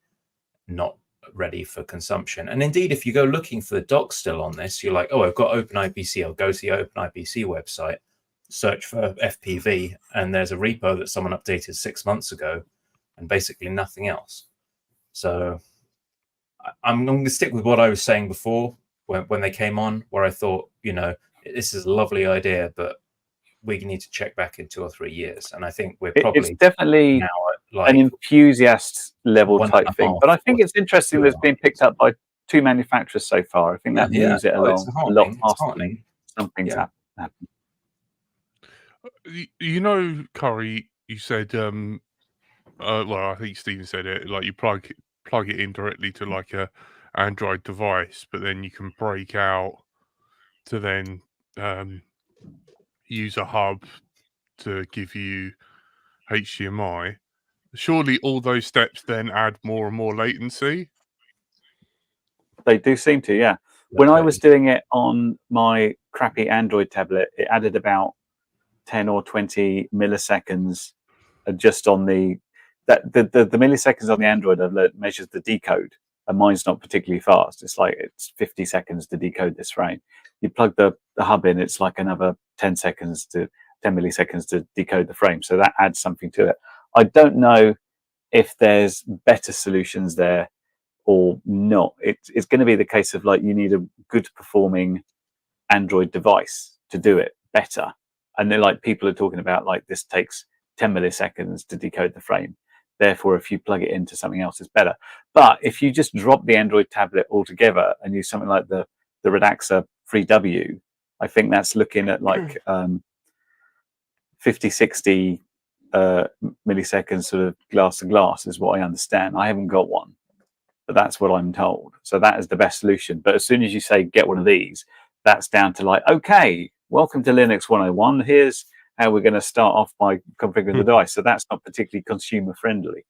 not ready for consumption. And indeed, if you go looking for the docs still on this, you're like, oh, I've got OpenIPC. I'll go to the OpenIPC website, search for FPV, and there's a repo that someone updated 6 months ago, and basically nothing else. So I'm going to stick with what I was saying before when they came on, where I thought, you know, this is a lovely idea, but we need to check back in 2 or 3 years. And I think we're probably it's definitely now at like an enthusiast level type thing. But I think it's interesting that it's been picked up by 2 manufacturers so far. I think that moves it along a lot faster. Something's happened. You know, Curry, you said, well, I think Stephen said it, like you plug it in directly to like a Android device, but then you can break out to then use a hub to give you HDMI. Surely all those steps then add more and more latency? They do seem to, yeah. When I was doing it on my crappy Android tablet, it added about 10 or 20 milliseconds just on the milliseconds on the Android I've learned measures the decode, and mine's not particularly fast. It's 50 seconds to decode this frame. You plug the hub in, it's like another 10 milliseconds to decode the frame. So that adds something to it. I don't know if there's better solutions there or not. It's going to be the case of like you need a good performing Android device to do it better. And they're like, people are talking about like this takes 10 milliseconds to decode the frame. Therefore, if you plug it into something else, it's better. But if you just drop the Android tablet altogether and use something like the Redaxa 3W, I think that's looking at like 50, 60 milliseconds sort of glass to glass is what I understand. I haven't got one, but that's what I'm told. So that is the best solution. But as soon as you say get one of these, that's down to like, okay, welcome to Linux 101. Here's how we're going to start off by configuring the device. So that's not particularly consumer friendly.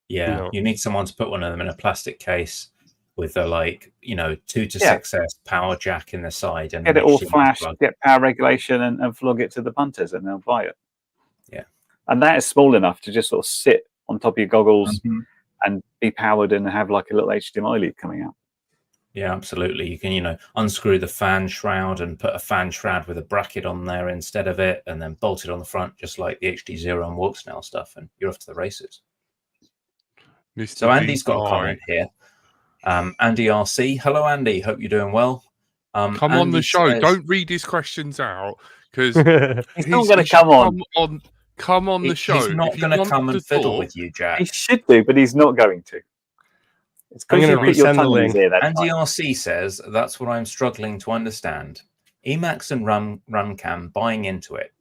Yeah, No. you need someone to put one of them in a plastic case with a 2 to 6S power jack in the side, and get it all flashed, get power regulation, and flog it to the punters, and they'll buy it. Yeah, and that is small enough to just sort of sit on top of your goggles and be powered and have like a little HDMI lead coming out. Yeah, absolutely. You can, unscrew the fan shroud and put a fan shroud with a bracket on there instead of it, and then bolt it on the front, just like the HD Zero and Walksnail stuff, and you're off to the races. Mr. So Andy's got a DPI. comment here. Andy RC, hello Andy, hope you're doing well. Come Andy on the show. says- Don't read his questions out because He's not going to come on. Come on the show. He's not going to come and fiddle with you, Jack. He should do, but he's not going to. It's I'm because you gonna put your resend the tongue in his link. ear that Andy time. RC says, that's what I'm struggling to understand. Emacs and RunCam buying into it.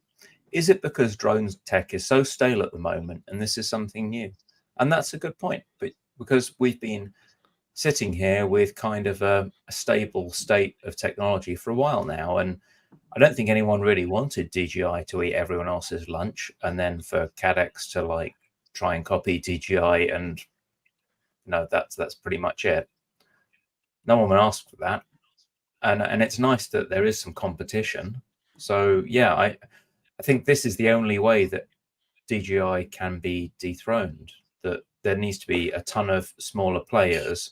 Is it because drone tech is so stale at the moment and this is something new? And that's a good point, but because we've been sitting here with kind of a stable state of technology for a while now, and I don't think anyone really wanted DJI to eat everyone else's lunch, and then for Cadex to try and copy DJI, and that's pretty much it. No one asked for that, and it's nice that there is some competition. So yeah, I think this is the only way that DJI can be dethroned. That there needs to be a ton of smaller players,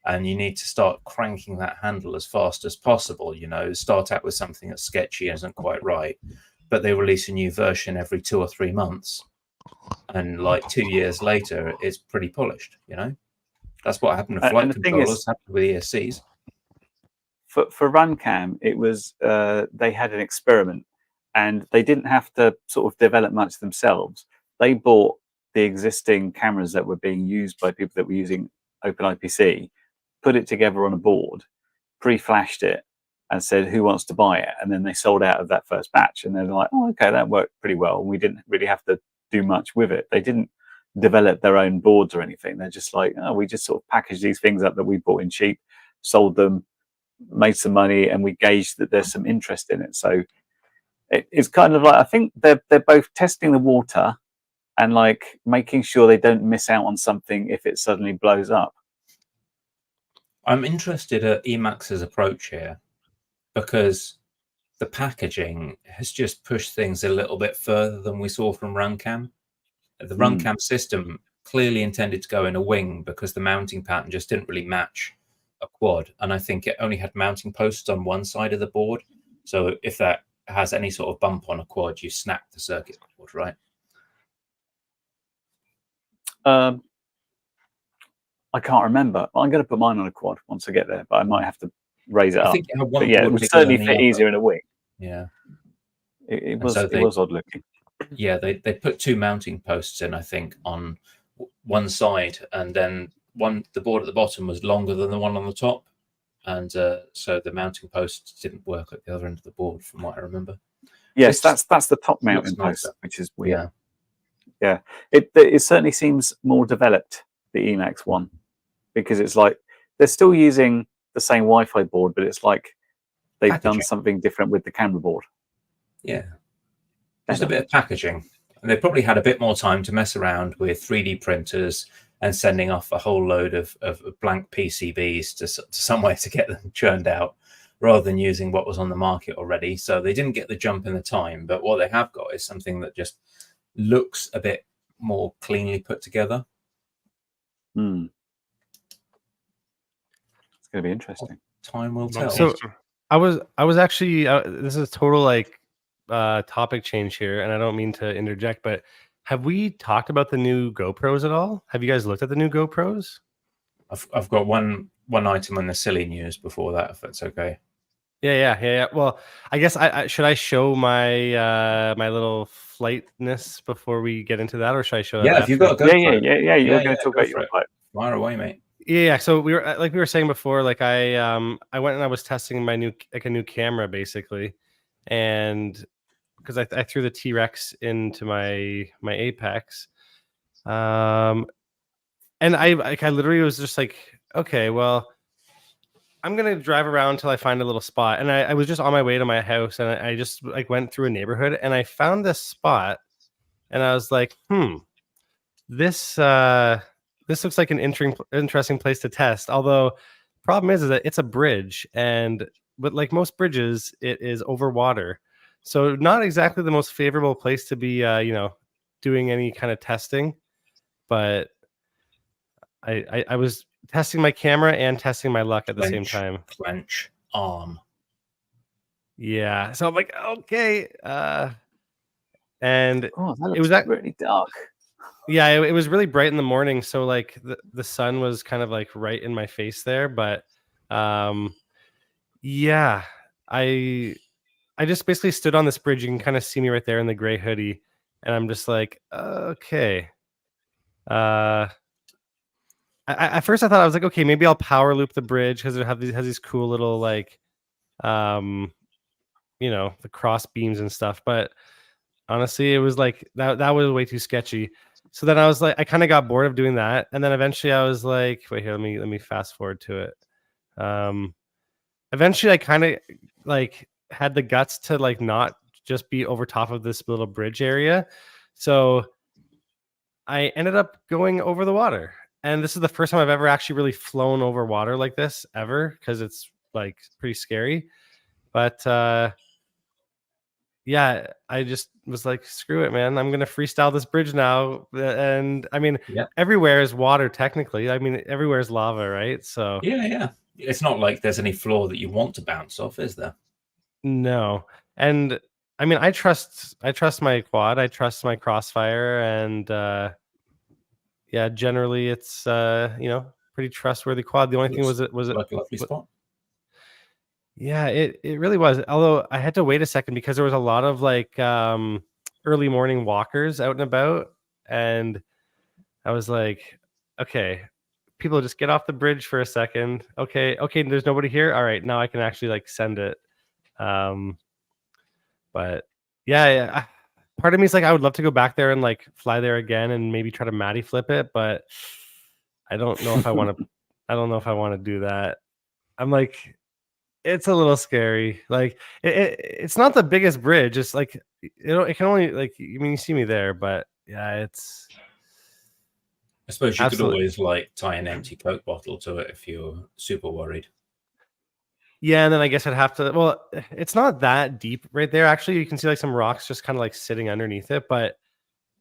and you need to start cranking that handle as fast as possible. Start out with something that's sketchy and isn't quite right, but they release a new version every 2 or 3 months, and 2 years later, it's pretty polished. That's what happened to flight controllers, happened with ESCs. For RunCam, it was they had an experiment, and they didn't have to sort of develop much themselves. They bought the existing cameras that were being used by people that were using OpenIPC, put it together on a board, pre-flashed it, and said, who wants to buy it? And then they sold out of that first batch. And they're like, oh, okay, that worked pretty well. We didn't really have to do much with it. They didn't develop their own boards or anything. They're just like, oh, we just sort of packaged these things up that we bought in cheap, sold them, made some money, and we gauged that there's some interest in it. So it's kind of like, I think they're both testing the water and making sure they don't miss out on something if it suddenly blows up. I'm interested at Emacs's approach here, because the packaging has just pushed things a little bit further than we saw from RunCam. The RunCam system clearly intended to go in a wing because the mounting pattern just didn't really match a quad. And I think it only had mounting posts on one side of the board. So if that has any sort of bump on a quad, you snap the circuit board, right? I can't remember. I'm going to put mine on a quad once I get there, but I might have to raise it up. Think it had one but yeah, it board would bigger certainly than the fit other. easier in a wing. Yeah. It so was odd looking. Yeah, they put 2 mounting posts in, I think, on one side, and then the board at the bottom was longer than the one on the top, and so the mounting posts didn't work at the other end of the board, from what I remember. Yes, that's the top mounting looks post, nicer. which is weird. Yeah. It certainly seems more developed, the Emacs one, because it's like they're still using the same Wi-Fi board, but it's like they've done Packaging. something different with the camera board. Yeah. Just a bit of packaging. And they probably had a bit more time to mess around with 3D printers and sending off a whole load of blank PCBs to somewhere to get them churned out, rather than using what was on the market already. So they didn't get the jump in the time, but what they have got is something that just looks a bit more cleanly put together. It's going to be interesting. Time will tell. So I was actually this is a total topic change here, and I don't mean to interject, but have we talked about the new GoPros at all? Have you guys looked at the new GoPros? I've got one item on the silly news before that, if that's okay. Yeah. Well, I guess I should I show my my little flightness before we get into that, or should I show that Yeah, if after? you've got a GoPro. Yeah. You're going to talk go about for your it. flight. Fire away, mate. Yeah. So we were like we were saying before, like I went and I was testing my new a new camera basically, and because I threw the T-Rex into my Apex, and I literally was just like, okay, well, I'm gonna drive around until I find a little spot, and I was just on my way to my house, and I just like went through a neighborhood, and I found this spot, and I was like, this this looks like an interesting place to test. Although, problem is that it's a bridge, but like most bridges, it is over water, so not exactly the most favorable place to be, doing any kind of testing. But I was testing my camera and testing my luck at the same time. Clench arm. Yeah. So I'm like, okay. And that looks it was really dark. Yeah, it was really bright in the morning. So like the sun was kind of like right in my face there. But yeah, I just basically stood on this bridge. You can kind of see me right there in the gray hoodie. And I'm just like, okay. At first I thought, I was like, okay, maybe I'll power loop the bridge because it has these cool little like the cross beams and stuff. But honestly, it was like that was way too sketchy. So then I was like, I kind of got bored of doing that, and then eventually I was like, wait here, let me fast forward to it. Eventually I kind of like had the guts to like not just be over top of this little bridge area, so I ended up going over the water. And this is the first time I've ever actually really flown over water like this ever, because it's like pretty scary. But yeah, I just was like, screw it, man. I'm gonna freestyle this bridge now. And I mean, everywhere is water technically. I mean, everywhere is lava, right? So yeah. It's not like there's any floor that you want to bounce off, is there? No. And I mean, I trust my quad. I trust my Crossfire, and yeah, generally it's pretty trustworthy quad. The only thing was it like a lovely spot. Yeah, it really was. Although I had to wait a second because there was a lot of like early morning walkers out and about, and I was like, okay, people just get off the bridge for a second. Okay, there's nobody here. All right, now I can actually like send it. But yeah, part of me is like, I would love to go back there and like fly there again and maybe try to Matty flip it, but I don't know if I want to. I don't know if I want to do that. I'm like, it's a little scary. Like it's not the biggest bridge. It's like it can only like. I mean, you see me there, but yeah, it's. I suppose you could always like tie an empty Coke bottle to it if you're super worried. Yeah, and then I guess I'd have to. Well, it's not that deep right there. Actually, you can see like some rocks just kind of like sitting underneath it. But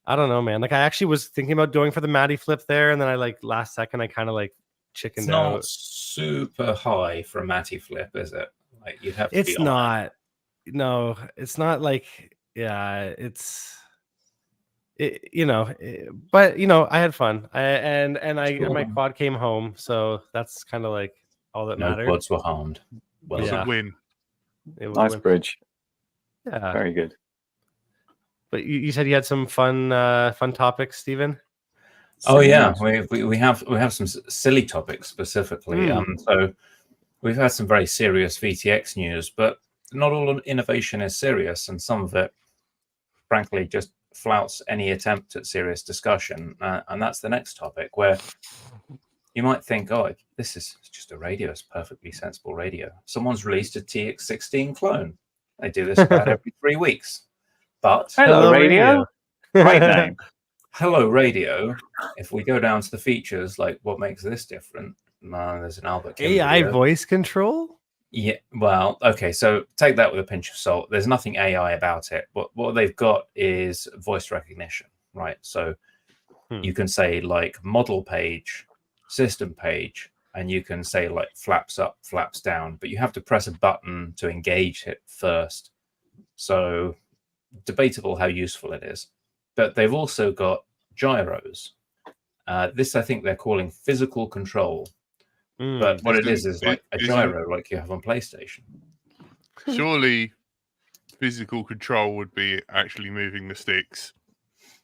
I don't know, man. Like I actually was thinking about going for the Matty flip there, and then I like last second I kind of like chickened out. It's not super high for a Matty flip, is it? Like you'd have to. It's not. No, it's not like. Yeah, it's. But I had fun. My quad came home, so that's kind of like all that mattered. No quads were harmed. Well, yeah. Win. Nice bridge. Yeah, very good. But you said you had some fun topics, Stephen. Oh yeah, we have some silly topics specifically. So we've had some very serious VTX news, but not all innovation is serious, and some of it, frankly, just flouts any attempt at serious discussion. And that's the next topic, where you might think, oh, this is just a radio. It's a perfectly sensible radio. Someone's released a TX16 clone. They do this about every 3 weeks. But hello, radio. Great name. Hello, radio. If we go down to the features, like what makes this different? There's an Albert Kim AI video. Voice control. Yeah, well, okay, so take that with a pinch of salt. There's nothing AI about it. What they've got is voice recognition, right? So you can say like model page, system page, and you can say like flaps up, flaps down, but you have to press a button to engage it first. So debatable how useful it is. But they've also got gyros. This, I think they're calling physical control. But what it is like a gyro like you have on PlayStation. Surely physical control would be actually moving the sticks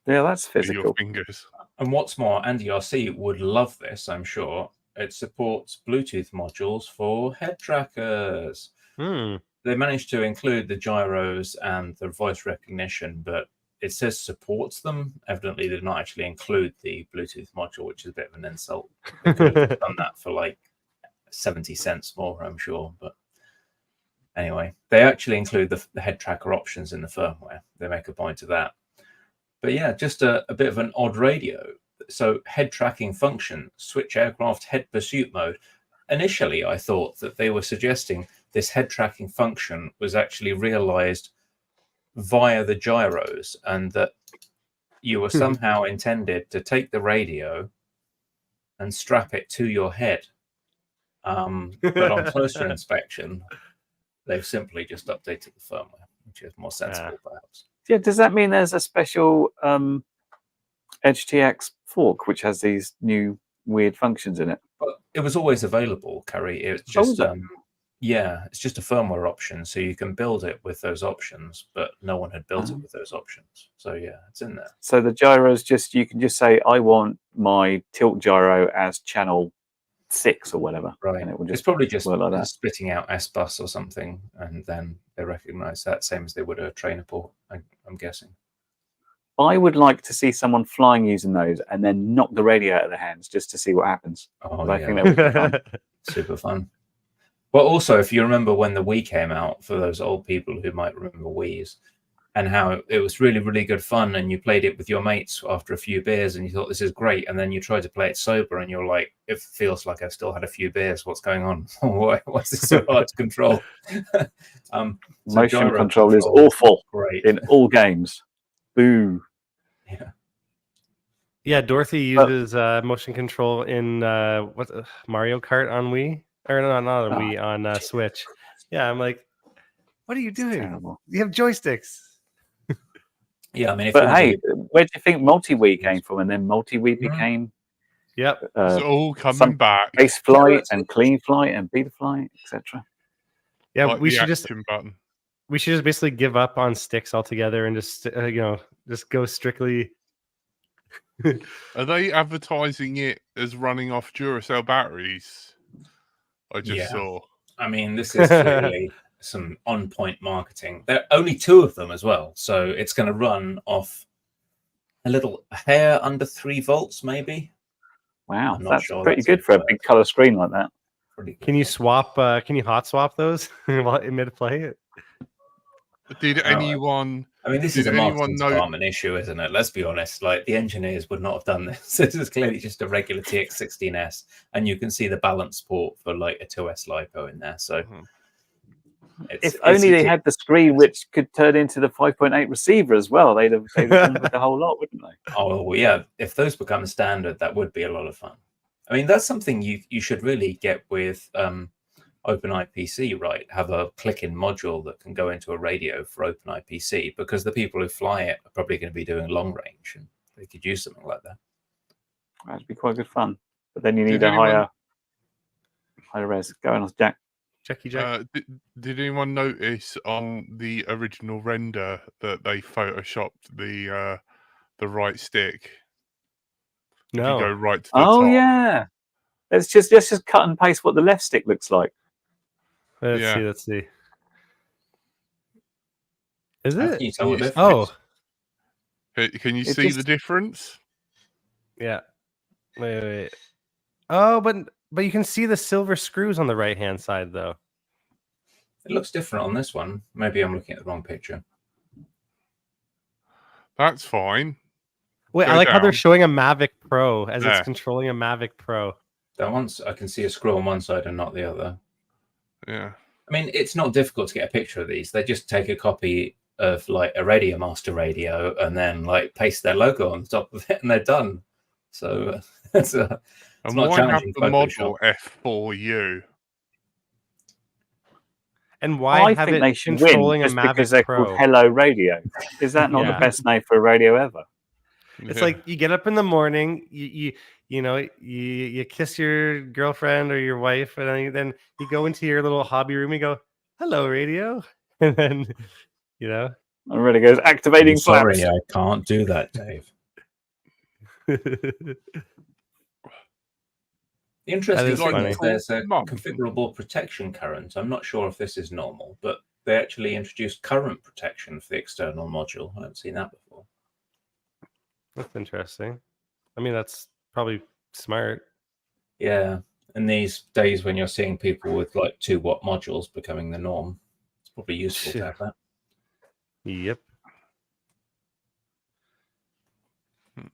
Yeah, that's with your physical. fingers. And what's more, NDRC would love this, I'm sure. It supports Bluetooth modules for head trackers. They managed to include the gyros and the voice recognition, but it says supports them. Evidently, they did not actually include the Bluetooth module, which is a bit of an insult. They could have done that for like 70 cents more, I'm sure. But anyway, they actually include the head tracker options in the firmware. They make a point of that. But yeah, just a bit of an odd radio. So head tracking function, switch aircraft head pursuit mode. Initially, I thought that they were suggesting this head tracking function was actually realized via the gyros, and that you were somehow intended to take the radio and strap it to your head. But on closer inspection, they've simply just updated the firmware, which is more sensible, perhaps. Yeah, does that mean there's a special Edge TX fork which has these new weird functions in it? But it was always available, Carrie. It's just it's just a firmware option, so you can build it with those options, but no one had built it with those options. So yeah, it's in there. So the gyros, you can just say, I want my tilt gyro as channel 6 or whatever, right? And it will it's probably just like that. splitting out S-bus or something, and then they recognize that, same as they would a trainer port, I'm guessing. I would like to see someone flying using those and then knock the radio out of their hands just to see what happens. Oh, I think that would be fun. Super fun. But also, if you remember when the Wii came out, for those old people who might remember Wiis, and how it was really, really good fun, and you played it with your mates after a few beers, and you thought, this is great, and then you tried to play it sober, and you're like, it feels like I've still had a few beers. What's going on? What's this so hard to control? Motion control is awful. Great. In all games. Boo. Yeah, Dorothy uses motion control in Mario Kart on Wii, or not on Wii, on Switch. Yeah, I'm like, what are you doing? Terrible. You have joysticks. Yeah, I mean, but hey, where do you think multi-Wii came from? And then multi-Wii became it's all coming back. Base flight and clean flight and beta flight, etc. Yeah, like we should just basically give up on sticks altogether and just just go strictly. Are they advertising it as running off Duracell batteries? I just saw. I mean, this is clearly some on-point marketing. There are only 2 of them as well, so it's going to run off a little hair under 3 volts, maybe. Wow, that's pretty good for a big color screen like that. Can you swap? Can you hot swap those in mid-play? Did anyone? I mean, this is a marketing department issue, isn't it? Let's be honest. Like, the engineers would not have done this. This is clearly just a regular TX16S, and you can see the balance port for like a 2S LiPo in there. So, if only they had the screen which could turn into the 5.8 receiver as well, they'd have done the whole lot, wouldn't they? Oh yeah, if those become standard, that would be a lot of fun. I mean, that's something you should really get with OpenIPC, right? Have a click-in module that can go into a radio for OpenIPC, because the people who fly it are probably going to be doing long range, and they could use something like that. That'd be quite good fun. But then you need a higher res. Go on, Jack. Jack. Did anyone notice on the original render that they photoshopped the right stick? No. If you go right to the top. Yeah. Let's just cut and paste what the left stick looks like. Let's see. Is it? Can you tell the Can you see the difference? Yeah. Wait. Oh, but you can see the silver screws on the right-hand side, though. It looks different on this one. Maybe I'm looking at the wrong picture. That's fine. Wait, I like how they're showing a Mavic Pro as it's controlling a Mavic Pro. That one's, I can see a screw on one side and not the other. Yeah. I mean, it's not difficult to get a picture of these. They just take a copy of like a Radio Master radio and then like paste their logo on the top of it, and they're done. So it's not challenging. The model F4U? And why I think they should win just because they're called Hello Radio. Is that not the best name for a radio ever? It's like you get up in the morning, you kiss your girlfriend or your wife, and then you go into your little hobby room. You go, hello, radio. And then, you know. And really goes, activating I'm sorry, flaps. I can't do that, Dave. The interesting is thing funny. is there's a Mum. configurable protection current. I'm not sure if this is normal, but they actually introduced current protection for the external module. I haven't seen that before. That's interesting. I mean, that's probably smart. Yeah. In these days when you're seeing people with like 2-watt modules becoming the norm, it's probably useful to have that. Yep. But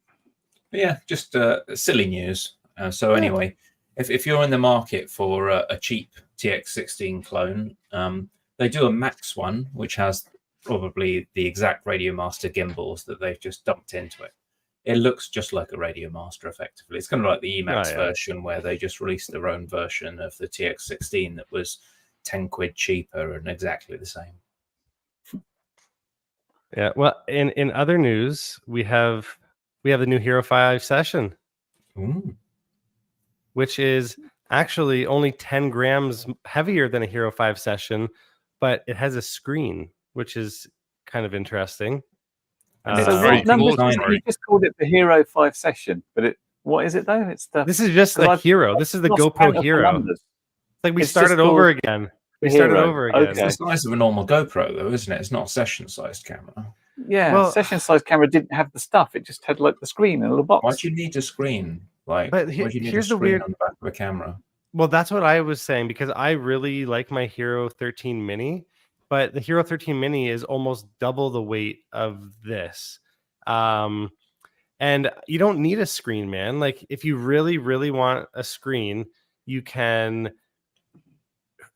yeah, just silly news. So anyway, if you're in the market for a cheap TX16 clone, they do a Max one, which has probably the exact Radiomaster gimbals that they've just dumped into it. It looks just like a Radiomaster, effectively. It's kind of like the Emax version, where they just released their own version of the TX16 that was 10 quid cheaper and exactly the same. Yeah. Well, in other news, we have the new Hero 5 session, Ooh. which is actually only 10 grams heavier than a Hero 5 session, but it has a screen, which is kind of interesting. And So very what numbers? cool, You just called it the Hero 5 session, but what is it though? It's the. This is just the Hero. This is the lost count GoPro of the Hero. numbers. It's like we It's started just over called again. the We started Hero. over again. Okay. It's the size of a normal GoPro, though, isn't it? It's not a session-sized camera. Yeah, Well- session-sized camera didn't have the stuff. It just had like the screen in a little box. Why do you need a screen? Like, But why do you need a here's the screen weird- on the back of a camera? Well, that's what I was saying, because I really like my Hero 13 Mini, but the Hero 13 Mini is almost double the weight of this. And you don't need a screen, man. Like, if you really, really want a screen, you can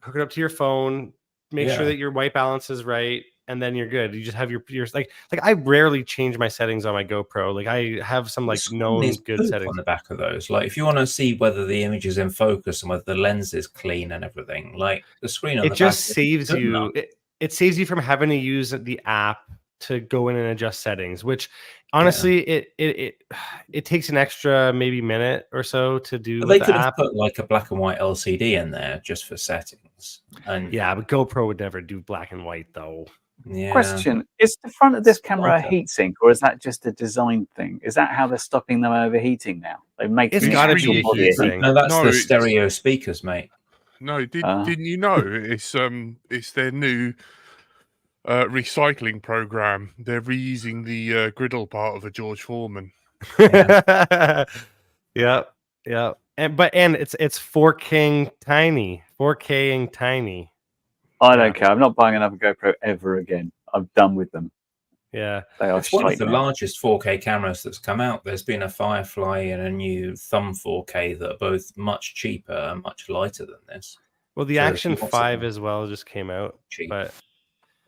hook it up to your phone, make sure Yeah. that your white balance is right, and then you're good. You just have your like I rarely change my settings on my GoPro. Like, I have some like The screen known is good poop settings. on the back of those. Like, if you want to see whether the image is in focus and whether the lens is clean and everything, like the screen on It the just back saves isn't good you. enough. It saves you from having to use the app to go in and adjust settings, which honestly it takes an extra maybe minute or so to do But with they the could have app. put like a black and white LCD in there just for settings. And Yeah, but GoPro would never do black and white though. yeah. Question: is the front of this camera a Okay. heatsink, or is that just a design thing? Is that how they're stopping them overheating now? They make It's the gotta actual be a body heatsink. No, that's No, the it's- stereo speakers, mate. No, Ah. didn't you know it's their new recycling program? They're reusing the griddle part of a George Foreman. Yeah, yeah. And it's 4K tiny. 4K tiny. I don't care. I'm not buying another GoPro ever again. I'm done with them. Yeah. They are It's one of shite the now. largest 4K cameras that's come out. There's been a Firefly and a new Thumb 4K that are both much cheaper and much lighter than this. Well, the So if Action you want 5 something as well just came out. cheap. But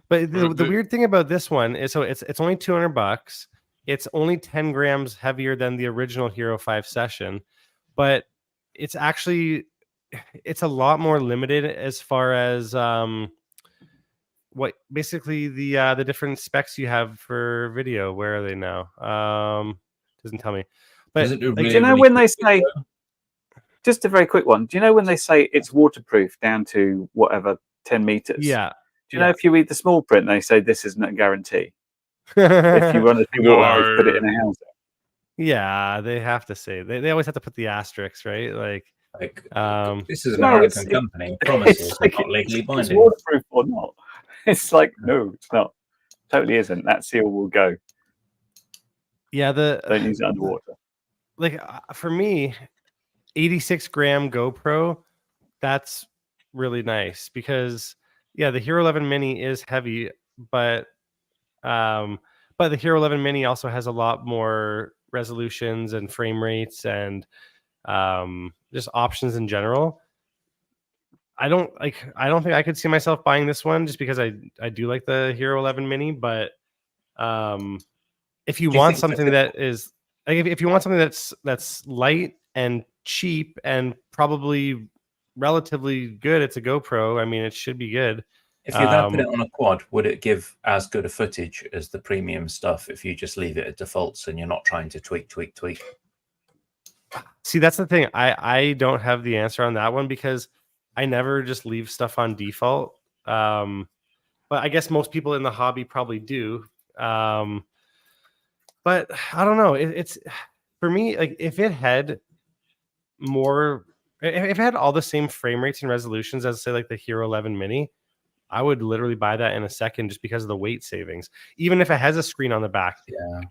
the weird thing about this one is, so it's only $200. It's only 10 grams heavier than the original Hero 5 session, but it's actually a lot more limited as far as what basically the different specs you have for video. Where are they now? Doesn't tell me. But Does it do like, Do you know really when they quick say? video? Just a very quick one. Do you know when they say it's waterproof down to whatever 10 meters? yeah. Do you know if you read the small print, they say this isn't a guarantee. If you run a water, put it in a house. Yeah, they have to say they always have to put the asterisks, right? Like, Like, this is an No, American company. Promises it's like are not legally it's binding. waterproof or not. It's like, no, it's not. Totally isn't. That seal will go. yeah, Don't use it underwater. like for me, 86 gram GoPro, that's really nice because the Hero 11 Mini is heavy, but the Hero 11 Mini also has a lot more resolutions and frame rates and just options in general. I don't think I could see myself buying this one just because I do like the Hero 11 Mini, but if you Do you want think something that is like if you want something that's light and cheap and probably relatively good, it's a GoPro. I mean, it should be good. If you're going to put it on a quad, would it give as good a footage as the premium stuff if you just leave it at defaults and you're not trying to tweak? See, that's the thing. I don't have the answer on that one because I never just leave stuff on default. But I guess most people in the hobby probably do. But I don't know. It's for me, like if it had all the same frame rates and resolutions as say like the Hero 11 Mini, I would literally buy that in a second just because of the weight savings. Even if it has a screen on the back,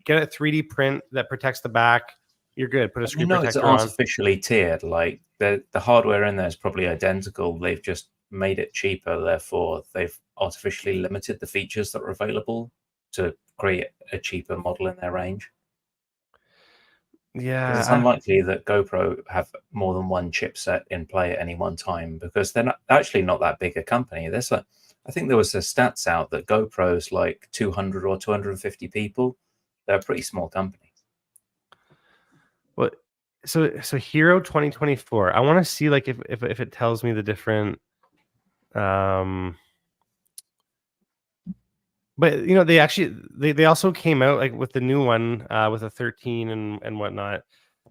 get a 3D print that protects the back. You're good. Put a screen protector it's artificially tiered. Like the hardware in there is probably identical. They've just made it cheaper. Therefore, they've artificially limited the features that are available to create a cheaper model in their range. Yeah, it's unlikely that GoPro have more than one chipset in play at any one time because they're not that big a company. I think there was a stats out that GoPro's like 200 or 250 people. They're a pretty small company. Well, so Hero 2024. I want to see like if it tells me the different. But you know, they also came out like with the new one with a 13 and whatnot.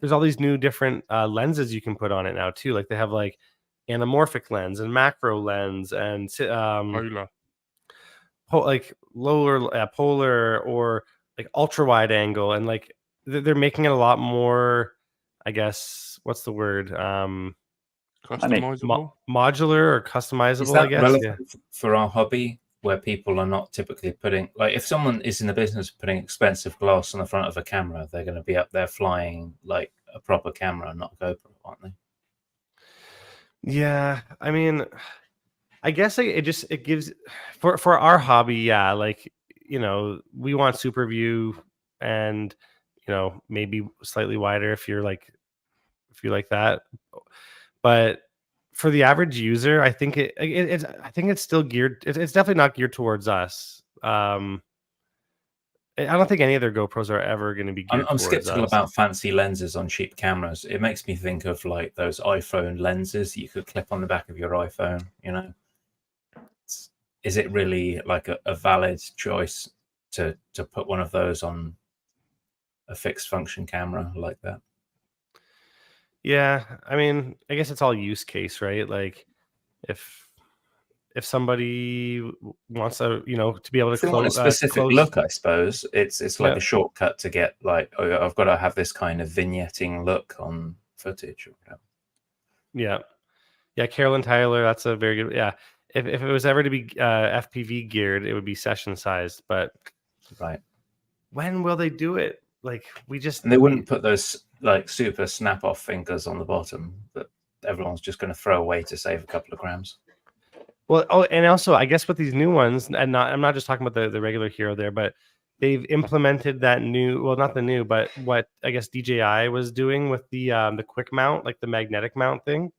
There's all these new different lenses you can put on it now too. Like they have like anamorphic lens and macro lens and Polar. like lower polar or like ultra wide angle, and like they're making it a lot more, I guess, what's the word, Customizable, modular or customizable. Is that I guess relevant for our hobby where people are not typically putting, like if someone is in the business of putting expensive glass on the front of a camera, they're going to be up there flying like a proper camera, not a GoPro, aren't they? Yeah, I mean, I guess it gives for our hobby, yeah, like, you know, we want super view and, you know, maybe slightly wider if you like that. But for the average user, I think it's still geared. It's definitely not geared towards us. I don't think any of their GoPros are ever going to be geared. I'm skeptical about fancy lenses on cheap cameras. It makes me think of like those iPhone lenses you could clip on the back of your iPhone. You know, is it really like a valid choice to put one of those on a fixed function camera like that? Yeah, I mean, I guess it's all use case, right? Like if somebody wants to, you know, to be able to close a specific look, I suppose it's like a shortcut to get like, oh, I've got to have this kind of vignetting look on footage or whatever. Yeah, Carolyn Tyler, that's a very good. Yeah, if it was ever to be FPV geared, it would be session sized. But right, when will they do it? Like and they wouldn't put those like super snap off fingers on the bottom that everyone's just going to throw away to save a couple of grams. Well, and also I guess with these new ones, and I'm not just talking about the regular Hero there, but they've implemented that new, well, not the new, but what I guess DJI was doing with the quick mount, like the magnetic mount thing.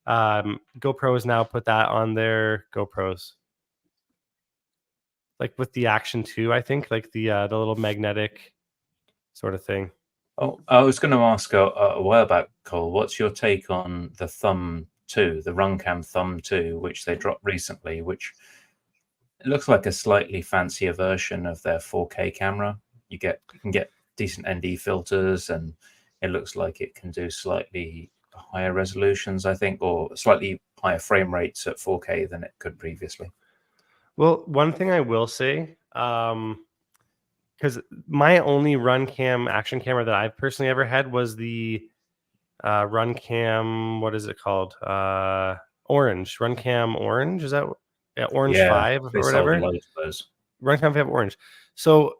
GoPro has now put that on their GoPros, like with the Action 2, I think, like the little magnetic sort of thing. Oh, I was going to ask a while back, Cole, what's your take on the Thumb 2, the Runcam Thumb 2, which they dropped recently, which it looks like a slightly fancier version of their 4K camera. You can get decent ND filters, and it looks like it can do slightly higher resolutions, I think, or slightly higher frame rates at 4K than it could previously. Well, one thing I will say, because my only Runcam action camera that I've personally ever had was the Runcam, what is it called? Orange. Runcam Orange. Is that Orange 5 or whatever? Runcam 5 Orange. So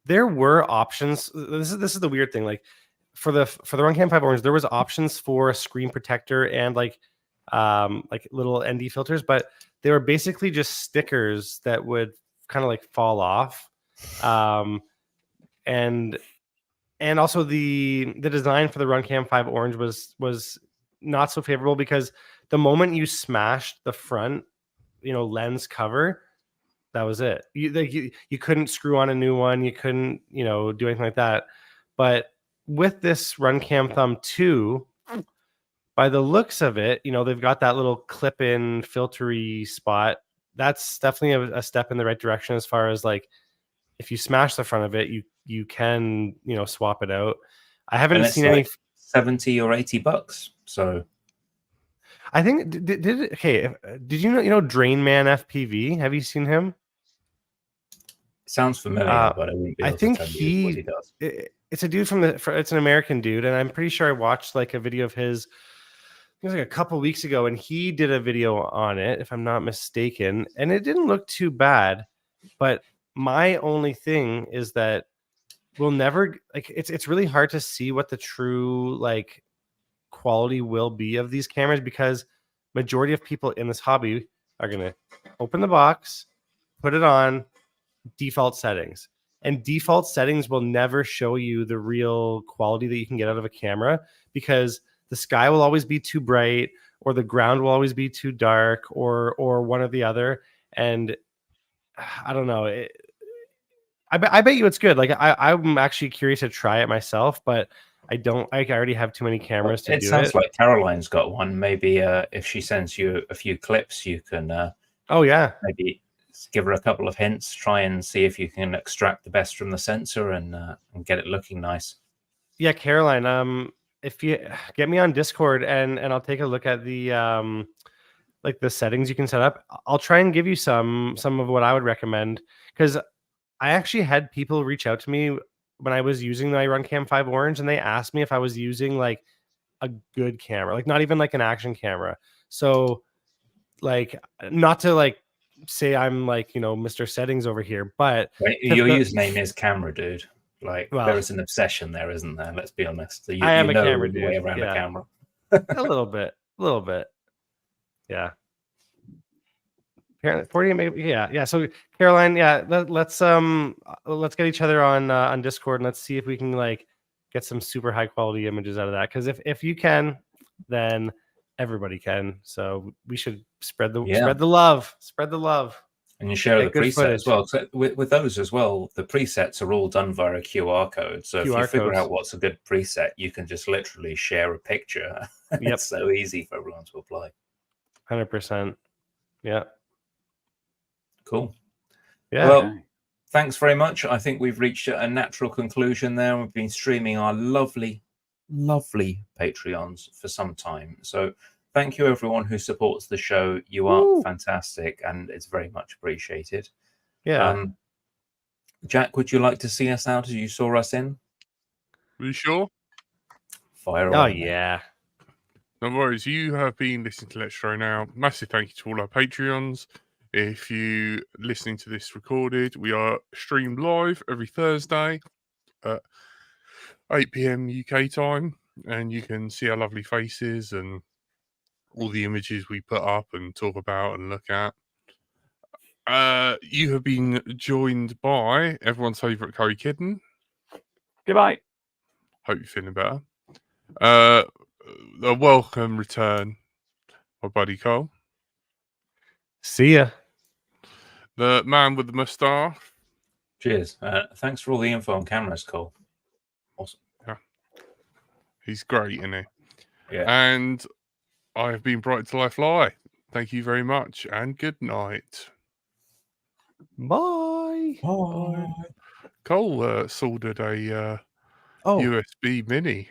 there were options. This is the weird thing. Like for the Runcam 5 Orange, there was options for a screen protector and like little ND filters, but they were basically just stickers that would kind of like fall off. And also the design for the Runcam 5 Orange was not so favorable, because the moment you smashed the front, you know, lens cover, that was it. You couldn't screw on a new one. You couldn't, you know, do anything like that. But with this Runcam Thumb 2, by the looks of it, you know, they've got that little clip-in filtery spot. That's definitely a step in the right direction as far as like, if you smash the front of it, you can, you know, swap it out. I haven't seen like any $70 or $80. So I think did you know Drain Man FPV? Have you seen him? Sounds familiar, but I wouldn't be able to tell you what he does. It's a dude it's an American dude, and I'm pretty sure I watched like a video of his. It was like a couple weeks ago, and he did a video on it, if I'm not mistaken, and it didn't look too bad. But my only thing is that we'll never like it's really hard to see what the true like quality will be of these cameras, because majority of people in this hobby are gonna open the box, put it on default settings, and default settings will never show you the real quality that you can get out of a camera, because the sky will always be too bright, or the ground will always be too dark, or one or the other. And I don't know. I bet you it's good. Like I'm actually curious to try it myself, but I already have too many cameras to do it. It sounds like Caroline's got one. Maybe if she sends you a few clips, you can. Oh yeah. Maybe give her a couple of hints. Try and see if you can extract the best from the sensor and get it looking nice. Yeah, Caroline. If you get me on Discord and I'll take a look at the like the settings you can set up. I'll try and give you some of what I would recommend, because I actually had people reach out to me when I was using my Runcam 5 Orange, and they asked me if I was using like a good camera, like not even like an action camera. So like, not to like say I'm like, Mr. Settings over here, but your username is camera dude. Like, there is an obsession there, isn't there? Let's be honest. I am a camera dude. Way around a camera. a little bit. Yeah. 48 maybe. Yeah. So Caroline, let's get each other on Discord, and let's see if we can like get some super high quality images out of that. Because if you can, then everybody can. So we should spread the love. And you share the preset as well. So with those as well, the presets are all done via a QR code. So if you figure out what's a good preset, you can just literally share a picture. It's so easy for everyone to apply. 100%. Yeah. Cool. Yeah. Well, thanks very much. I think we've reached a natural conclusion there. We've been streaming our lovely Patreons for some time. So thank you, everyone who supports the show. You are fantastic, and it's very much appreciated. Yeah. Jack, would you like to see us out as you saw us in? Are you sure? Fire away. Oh, yeah. No worries. You have been listening to Let's Throw Now. Massive thank you to all our Patreons. If you listening to this recorded, we are streamed live every Thursday at 8 p.m. UK time, and you can see our lovely faces and all the images we put up and talk about and look at. You have been joined by everyone's favourite Curry Kidden. Goodbye. Hope you're feeling better. A welcome return, my buddy Cole. See ya. The man with the moustache. Cheers. Thanks for all the info on cameras, Cole. Awesome. Yeah. He's great, isn't he? Yeah. And I have been Bright to Life Lie. Thank you very much, and good night. Bye. Bye. Cole soldered a USB mini.